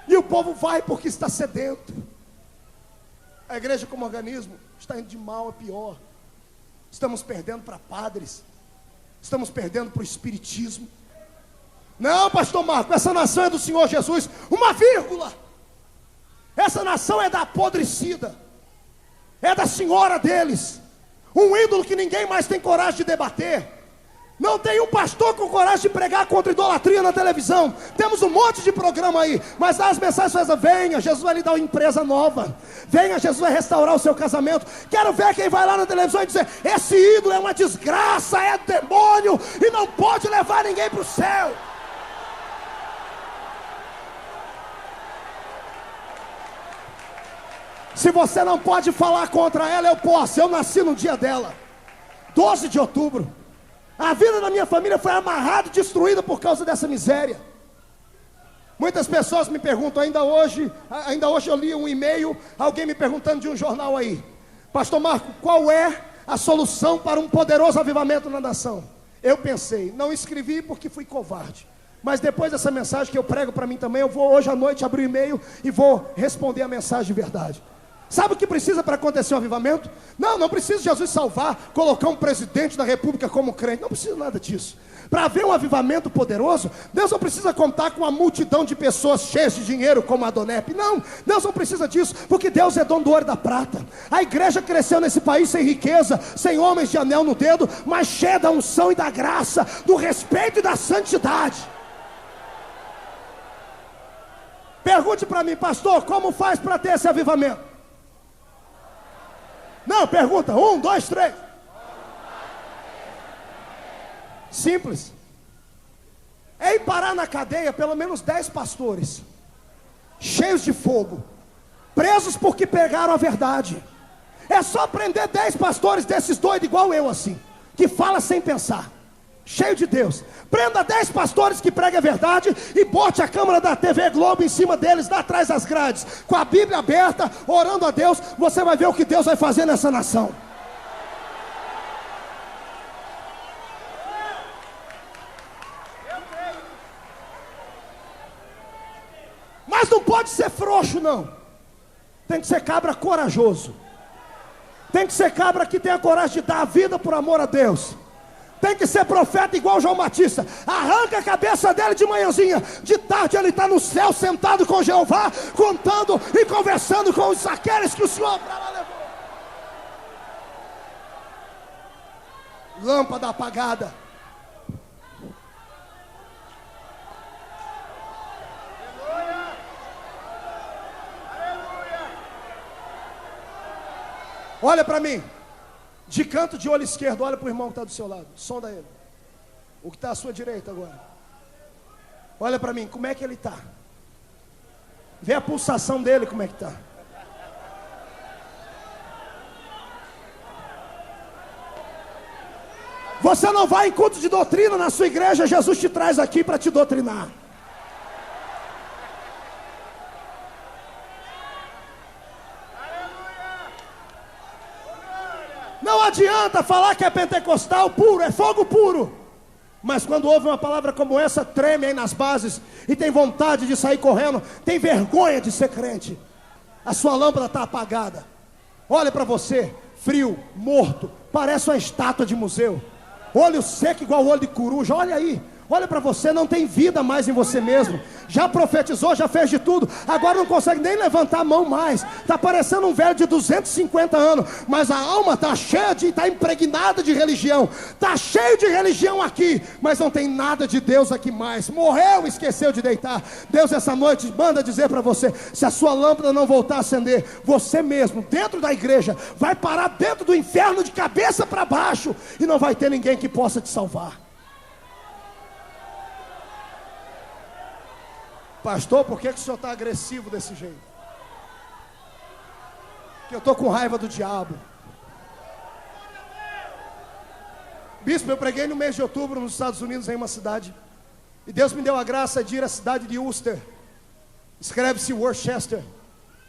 E o povo vai porque está sedento. A igreja como organismo está indo de mal a pior. Estamos perdendo para padres. Estamos perdendo para o espiritismo. Não, pastor Marco, essa nação é do Senhor Jesus. Uma vírgula. Essa nação é da apodrecida. É da senhora deles. Um ídolo que ninguém mais tem coragem de debater. Não tem um pastor com coragem de pregar contra idolatria na televisão. Temos um monte de programa aí, mas as mensagens fazem: venha, Jesus vai lhe dar uma empresa nova. Venha, Jesus vai restaurar o seu casamento. Quero ver quem vai lá na televisão e dizer: esse ídolo é uma desgraça, é demônio e não pode levar ninguém para o céu. Se você não pode falar contra ela, eu posso. Eu nasci no dia dela, 12 de outubro. A vida da minha família foi amarrada e destruída por causa dessa miséria. Muitas pessoas me perguntam, ainda hoje eu li um e-mail, alguém me perguntando de um jornal aí: pastor Marco, qual é a solução para um poderoso avivamento na nação? Eu pensei, não escrevi porque fui covarde, mas depois dessa mensagem que eu prego para mim também, eu vou hoje à noite abrir o e-mail e vou responder a mensagem de verdade. Sabe o que precisa para acontecer um avivamento? Não precisa Jesus salvar, colocar um presidente da república como crente. Não precisa nada disso. Para haver um avivamento poderoso, Deus não precisa contar com uma multidão de pessoas cheias de dinheiro como a Adonep. Não, Deus não precisa disso, porque Deus é dono do ouro e da prata. A igreja cresceu nesse país sem riqueza, sem homens de anel no dedo, mas cheia da unção e da graça, do respeito e da santidade. Pergunte para mim, pastor, como faz para ter esse avivamento? Não, pergunta, 1, 2, 3. Simples. É ir parar na cadeia pelo menos 10 pastores, cheios de fogo, presos porque pegaram a verdade. É só prender 10 pastores desses doidos igual eu assim, que fala sem pensar, cheio de Deus. Prenda 10 pastores que pregam a verdade e bote a câmera da TV Globo em cima deles, lá atrás das grades, com a Bíblia aberta, orando a Deus. Você vai ver o que Deus vai fazer nessa nação. Mas não pode ser frouxo, não. Tem que ser cabra corajoso. Tem que ser cabra que tenha coragem de dar a vida por amor a Deus. Tem que ser profeta igual João Batista. Arranca a cabeça dele de manhãzinha, de tarde ele está no céu sentado com Jeová, contando e conversando com aqueles que o Senhor para lá levou. Lâmpada apagada. Olha para mim. De canto de olho esquerdo, olha para o irmão que está do seu lado. Sonda ele. O que está à sua direita agora. Olha para mim, como é que ele está? Vê a pulsação dele, como é que está. Você não vai em culto de doutrina na sua igreja, Jesus te traz aqui para te doutrinar. Não adianta falar que é pentecostal puro, é fogo puro. Mas quando ouve uma palavra como essa, treme aí nas bases e tem vontade de sair correndo, tem vergonha de ser crente. A sua lâmpada está apagada. Olha para você, frio, morto, parece uma estátua de museu. Olho seco igual o olho de coruja, olha aí. Olha para você, não tem vida mais em você mesmo. Já profetizou, já fez de tudo. Agora não consegue nem levantar a mão mais. Está parecendo um velho de 250 anos. Mas a alma está cheia está impregnada de religião. Está cheio de religião aqui, mas não tem nada de Deus aqui mais. Morreu, esqueceu de deitar. Deus essa noite manda dizer para você: se a sua lâmpada não voltar a acender, você mesmo, dentro da igreja, vai parar dentro do inferno de cabeça para baixo. E não vai ter ninguém que possa te salvar. Pastor, por que o senhor está agressivo desse jeito? Porque eu estou com raiva do diabo. Bispo, eu preguei no mês de outubro nos Estados Unidos, em uma cidade, e Deus me deu a graça de ir à cidade de Worcester. Escreve-se Worcester.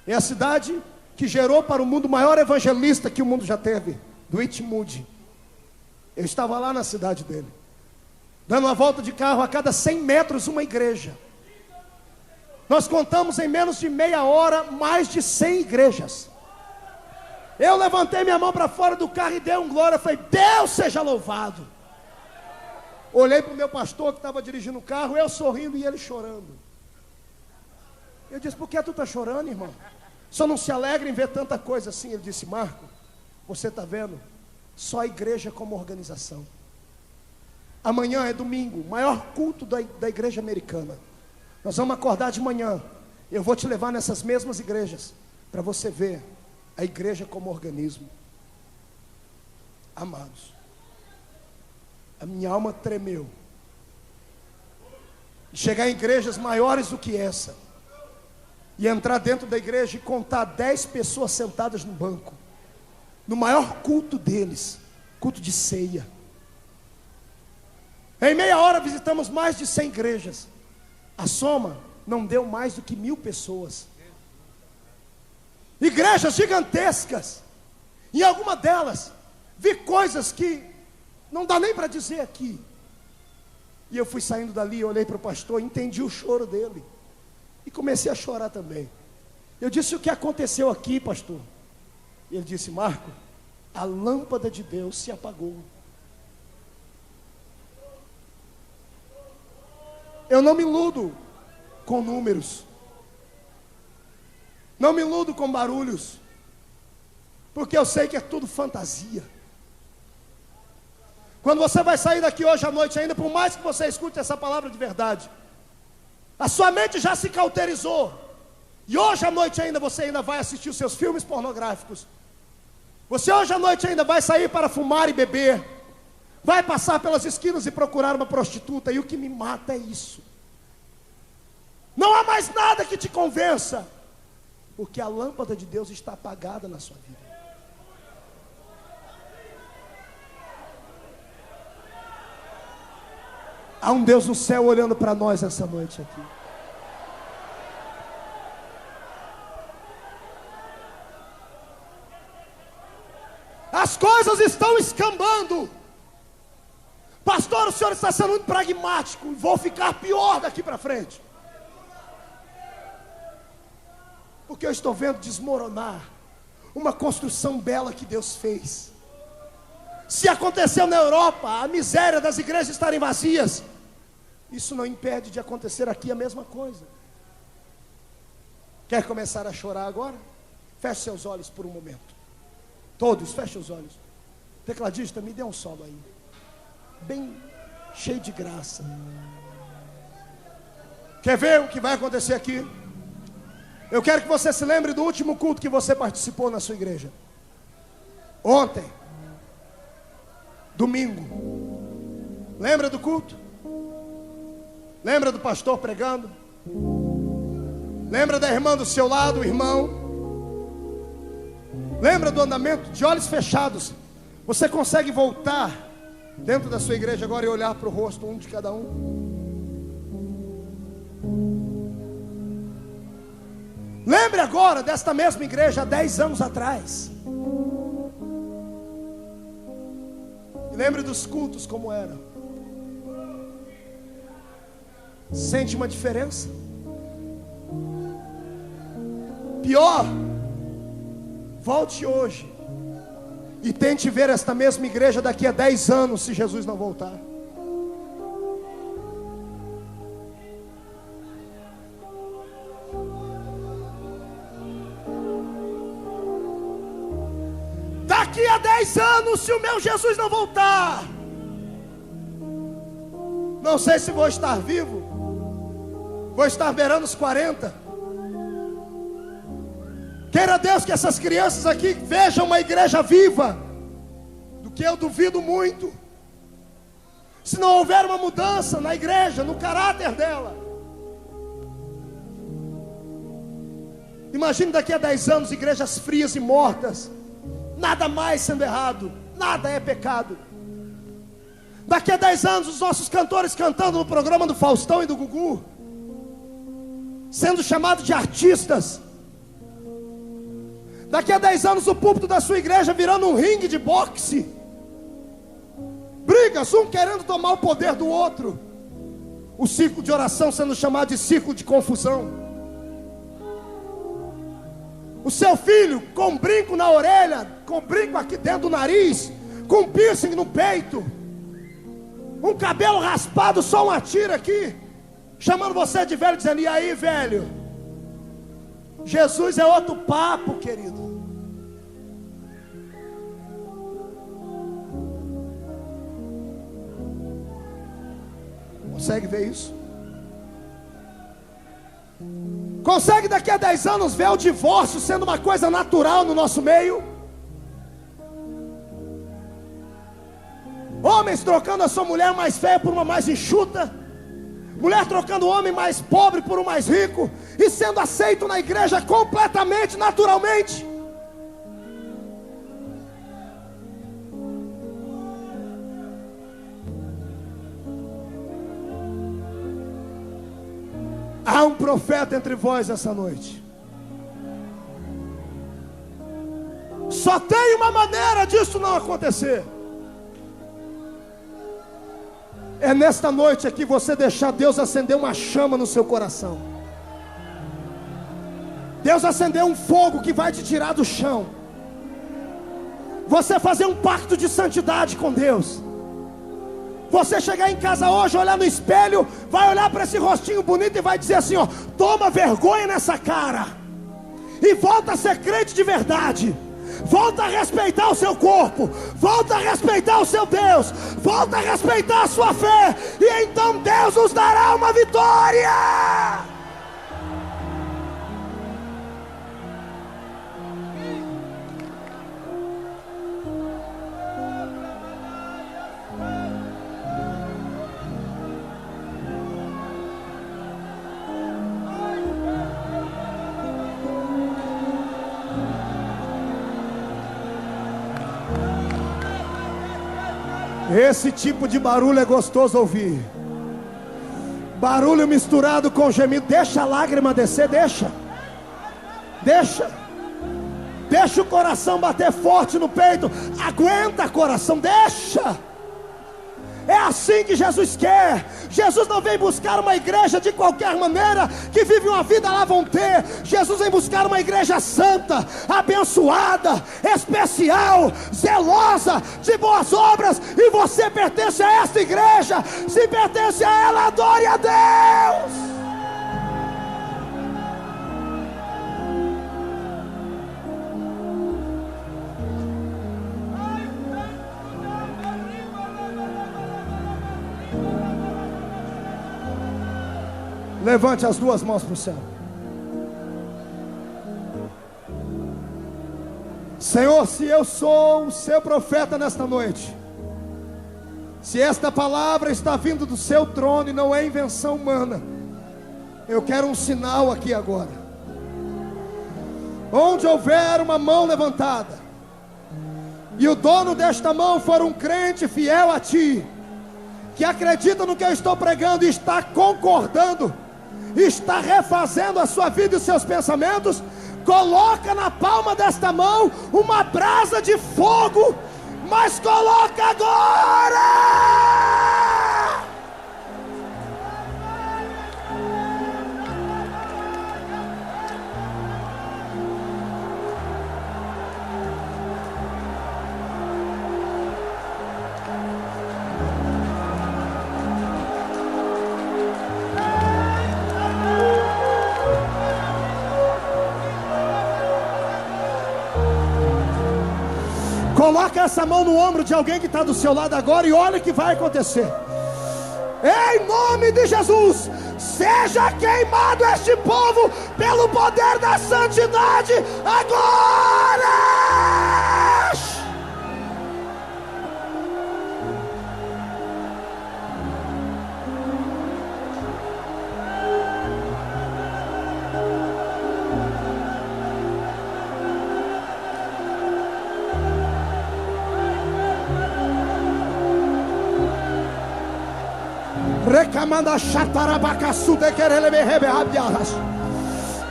É a cidade que gerou para o mundo o maior evangelista que o mundo já teve, Dwight Moody. Eu estava lá na cidade dele, dando uma volta de carro a cada 100 metros uma igreja. Nós contamos em menos de meia hora mais de 100 igrejas. Eu levantei minha mão para fora do carro e dei um glória. Falei, Deus seja louvado. Olhei para o meu pastor que estava dirigindo o carro, eu sorrindo e ele chorando. Eu disse, por que tu está chorando, irmão? Só não se alegra em ver tanta coisa assim. Ele disse, Marco, você está vendo? Só a igreja como organização. Amanhã é domingo, maior culto da igreja americana. Nós vamos acordar de manhã. Eu vou te levar nessas mesmas igrejas, para você ver a igreja como organismo. Amados, a minha alma tremeu. Chegar em igrejas maiores do que essa, e entrar dentro da igreja e contar 10 pessoas sentadas no banco, no maior culto deles, culto de ceia. Em meia hora visitamos mais de 100 igrejas. A soma não deu mais do que 1000 pessoas. Igrejas gigantescas. Em alguma delas vi coisas que não dá nem para dizer aqui. E eu fui saindo dali, olhei para o pastor, entendi o choro dele e comecei a chorar também. Eu disse, o que aconteceu aqui, pastor? E ele disse, Marco, a lâmpada de Deus se apagou. Eu não me iludo com números, não me iludo com barulhos, porque eu sei que é tudo fantasia. Quando você vai sair daqui hoje à noite ainda, por mais que você escute essa palavra de verdade, a sua mente já se cauterizou, e hoje à noite ainda você ainda vai assistir os seus filmes pornográficos. Você hoje à noite ainda vai sair para fumar e beber, vai passar pelas esquinas e procurar uma prostituta, e o que me mata é isso. Não há mais nada que te convença, porque a lâmpada de Deus está apagada na sua vida. Há um Deus no céu olhando para nós essa noite aqui. As coisas estão escambando. Pastor, o senhor está sendo muito pragmático, e vou ficar pior daqui para frente. Porque eu estou vendo desmoronar uma construção bela que Deus fez. Se aconteceu na Europa a miséria das igrejas estarem vazias, isso não impede de acontecer aqui a mesma coisa. Quer começar a chorar agora? Feche seus olhos por um momento. Todos, feche os olhos. Tecladista, me dê um solo aí, bem cheio de graça. Quer ver o que vai acontecer aqui? Eu quero que você se lembre do último culto que você participou na sua igreja. Ontem, domingo. Lembra do culto? Lembra do pastor pregando? Lembra da irmã do seu lado, o irmão? Lembra do andamento? De olhos fechados, você consegue voltar dentro da sua igreja agora e olhar para o rosto um de cada um? Lembre agora desta mesma igreja há 10 anos atrás. Lembre dos cultos como eram. Sente uma diferença? Pior, volte hoje e tente ver esta mesma igreja daqui a 10 anos, se Jesus não voltar. Daqui a 10 anos, se o meu Jesus não voltar, não sei se vou estar vivo, vou estar beirando os 40. Queira Deus que essas crianças aqui vejam uma igreja viva, do que eu duvido muito. Se não houver uma mudança na igreja, no caráter dela, Imagine daqui a 10 anos, igrejas frias e mortas, nada mais sendo errado, nada é pecado. Daqui a 10 anos, os nossos cantores cantando no programa do Faustão e do Gugu, sendo chamados de artistas. Daqui a 10 anos, o púlpito da sua igreja virando um ringue de boxe, brigas, um querendo tomar o poder do outro, o círculo de oração sendo chamado de círculo de confusão. O seu filho com brinco na orelha, com brinco aqui dentro do nariz, com piercing no peito, um cabelo raspado, só uma tira aqui, chamando você de velho, dizendo: e aí, velho? Jesus é outro papo, querido. Consegue ver isso? Consegue daqui a 10 anos ver o divórcio sendo uma coisa natural no nosso meio? Homens trocando a sua mulher mais feia por uma mais enxuta, mulher trocando o homem mais pobre por um mais rico, e sendo aceito na igreja completamente naturalmente. Há um profeta entre vós essa noite. Só tem uma maneira disso não acontecer. É nesta noite aqui você deixar Deus acender uma chama no seu coração. Deus acender um fogo que vai te tirar do chão. Você fazer um pacto de santidade com Deus. Você chegar em casa hoje, olhar no espelho, vai olhar para esse rostinho bonito e vai dizer assim, ó: toma vergonha nessa cara, e volta a ser crente de verdade. Volta a respeitar o seu corpo, volta a respeitar o seu Deus, volta a respeitar a sua fé, e então Deus nos dará uma vitória. Esse tipo de barulho é gostoso ouvir. Barulho misturado com gemido. Deixa a lágrima descer, deixa. Deixa o coração bater forte no peito. Aguenta, coração, deixa. É assim que Jesus quer. Jesus não vem buscar uma igreja de qualquer maneira, que vive uma vida lá vão ter. Jesus vem buscar uma igreja santa, abençoada, especial, zelosa, de boas obras. E você pertence a essa igreja. Se pertence a ela, adore a Deus. Levante as duas mãos para o céu. Senhor, se eu sou o seu profeta nesta noite, se esta palavra está vindo do seu trono e não é invenção humana, eu quero um sinal aqui agora. Onde houver uma mão levantada, e o dono desta mão for um crente fiel a ti, que acredita no que eu estou pregando e está concordando, está refazendo a sua vida e os seus pensamentos, coloca na palma desta mão uma brasa de fogo, mas coloca agora! Coloca essa mão no ombro de alguém que está do seu lado agora e olha o que vai acontecer. Em nome de Jesus, seja queimado este povo pelo poder da santidade agora.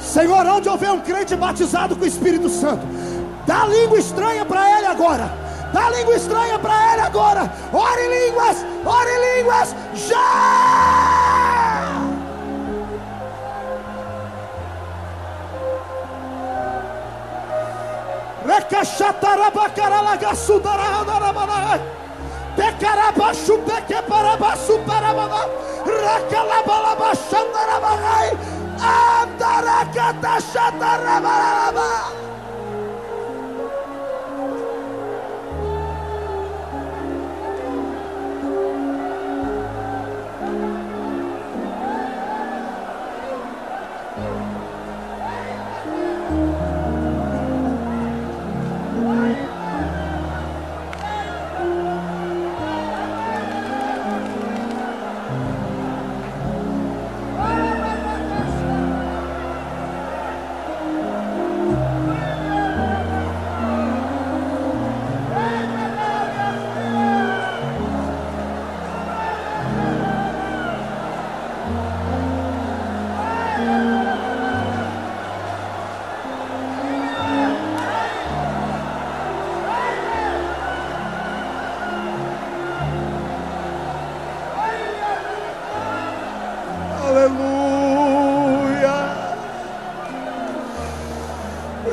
Senhor, onde houver um crente batizado com o Espírito Santo, dá língua estranha para ele agora. Dá língua estranha para ele agora. Ore em línguas, já! Recachatarabacaralagaçudarahadarabanai. Pecarabaxu, pequeparabaçu, parababá. Racalabalabaxandarabanai. Andaracatachatarabalabá.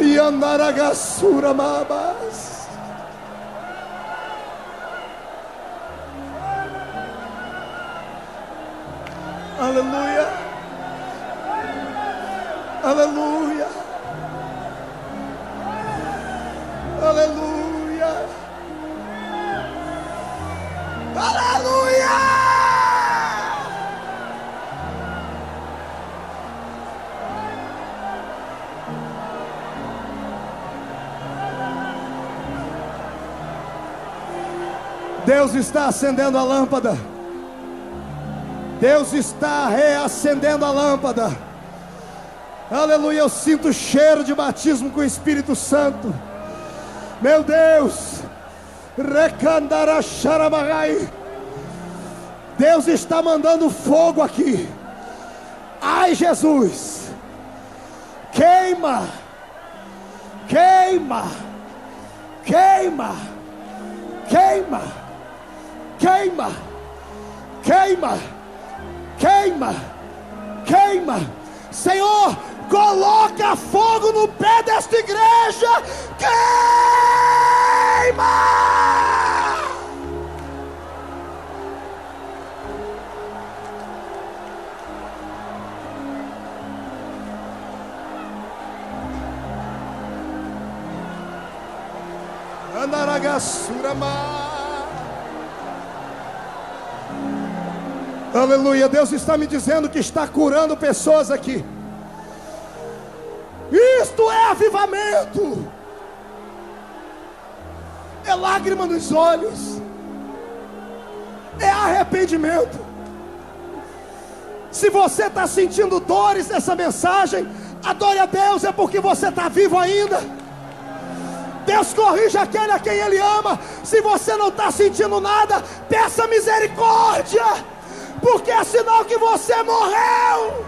Yandaragassura mabas. Aleluia. Aleluia. Aleluia. Aleluia. Deus está acendendo a lâmpada. Deus está reacendendo a lâmpada. Aleluia, eu sinto o cheiro de batismo com o Espírito Santo. Meu Deus. Recandaracharabagai. Deus está mandando fogo aqui. Ai, Jesus. Queima. Queima. Queima. Queima. Queima, queima, queima, queima. Senhor, coloca fogo no pé desta igreja. Queima. Andaragasurama. Aleluia, Deus está me dizendo que está curando pessoas aqui. Isto é avivamento. É lágrima nos olhos. É arrependimento. Se você está sentindo dores nessa mensagem, adore a Deus, é porque você está vivo ainda. Deus corrige aquele a quem Ele ama. Se você não está sentindo nada, peça misericórdia, porque é sinal que você morreu.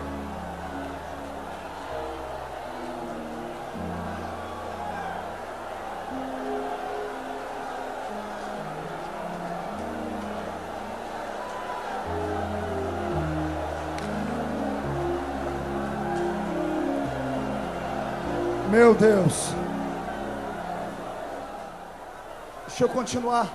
Meu Deus. Deixa eu continuar.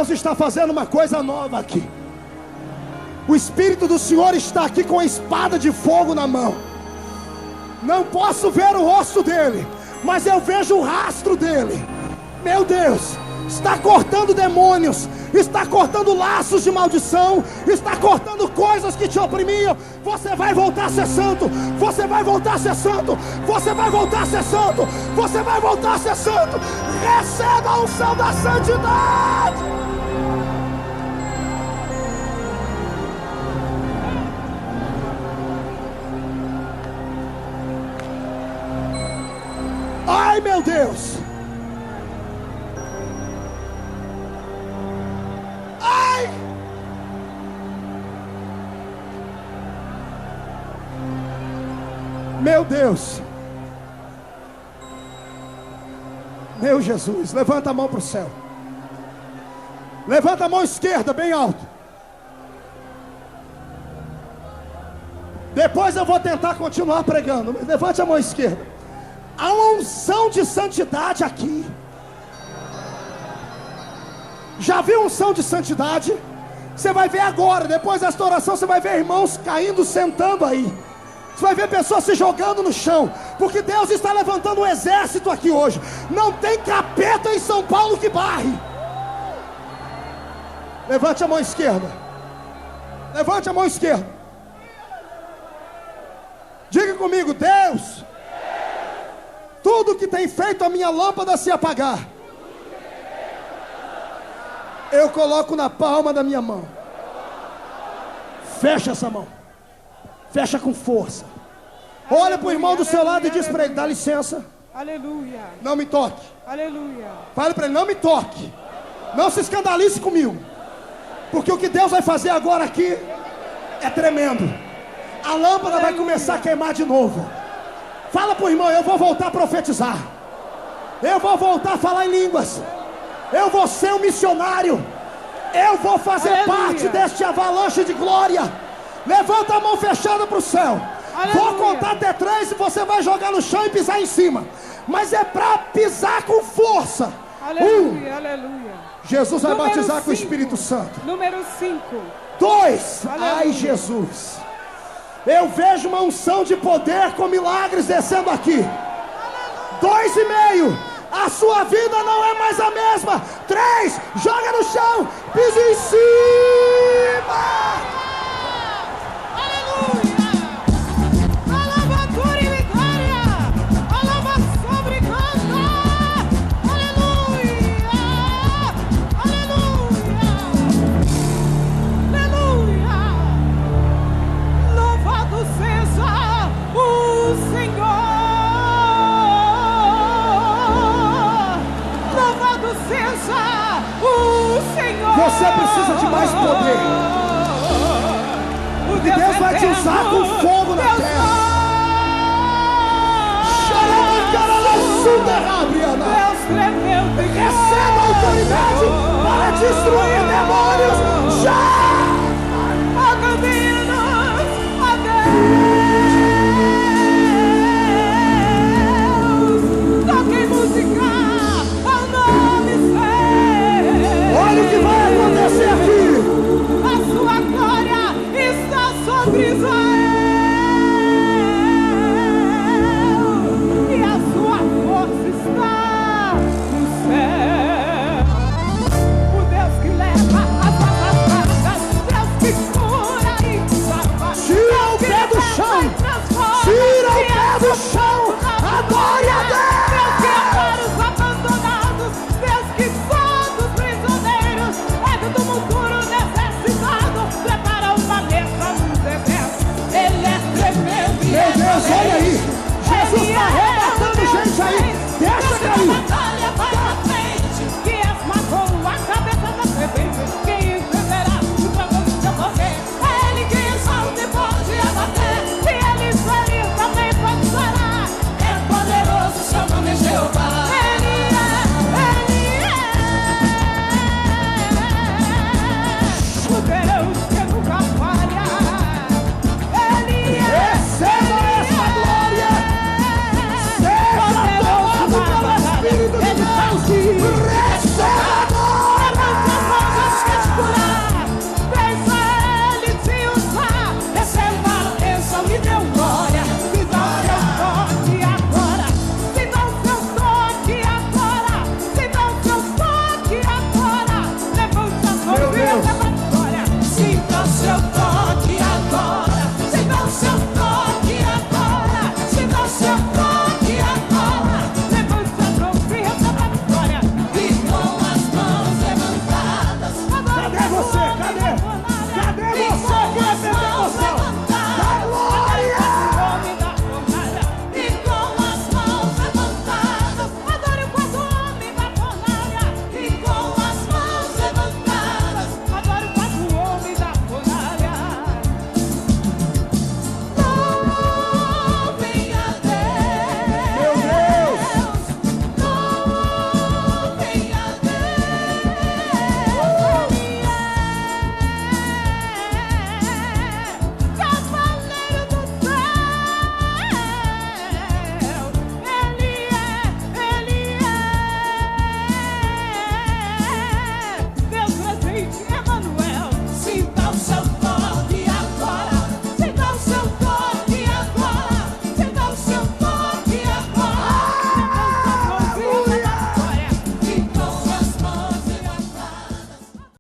Deus está fazendo uma coisa nova aqui. O Espírito do Senhor está aqui com a espada de fogo na mão. Não posso ver o rosto dele, mas eu vejo o rastro dele. Meu Deus, está cortando demônios, está cortando laços de maldição, está cortando coisas que te oprimiam. Você vai voltar a ser santo, você vai voltar a ser santo, você vai voltar a ser santo, você vai voltar a ser santo. Receba a unção da santidade. Ai, meu Deus. Ai. Meu Deus. Meu Jesus, levanta a mão para o céu. Levanta a mão esquerda bem alto. Depois eu vou tentar continuar pregando, mas levante a mão esquerda. Há uma unção de santidade aqui. Já viu unção de santidade? Você vai ver agora, depois desta oração, você vai ver irmãos caindo, sentando aí. Você vai ver pessoas se jogando no chão, porque Deus está levantando um exército aqui hoje. Não tem capeta em São Paulo que barre. Levante a mão esquerda. Levante a mão esquerda. Diga comigo: Deus, tudo que tem feito a minha lâmpada se apagar, eu coloco na palma da minha mão. Fecha essa mão. Fecha com força. Olha para o irmão do seu lado e diz para ele: dá licença. Aleluia. Não me toque. Aleluia. Fale para ele: não me toque. Não se escandalize comigo. Porque o que Deus vai fazer agora aqui é tremendo. A lâmpada vai começar a queimar de novo. Fala para o irmão: eu vou voltar a profetizar. Eu vou voltar a falar em línguas. Eu vou ser um missionário. Eu vou fazer parte deste avalanche de glória. Levanta a mão fechada para o céu. Aleluia. Vou contar até 3 e você vai jogar no chão e pisar em cima. Mas é para pisar com força. Aleluia, aleluia. Jesus vai Número batizar 5. Com o 5. Espírito Santo. Número 5. 2. Aleluia. Ai, Jesus. Eu vejo uma unção de poder com milagres descendo aqui. 2,5. A sua vida não é mais a mesma. 3. Joga no chão. Pisa em cima. Aleluia. Alabatura e vitória. Alaba sobre canta. Aleluia. Aleluia. Aleluia. Louvado seja o Senhor. Seja o Senhor. Você precisa de mais poder. O E Deus vai te usar com fogo na terra. Deus tremeu. Receba a autoridade para destruir demônios. Já! Agradeço a Deus. Toquem música. Olha o que vai acontecer aqui. A sua glória está sobre os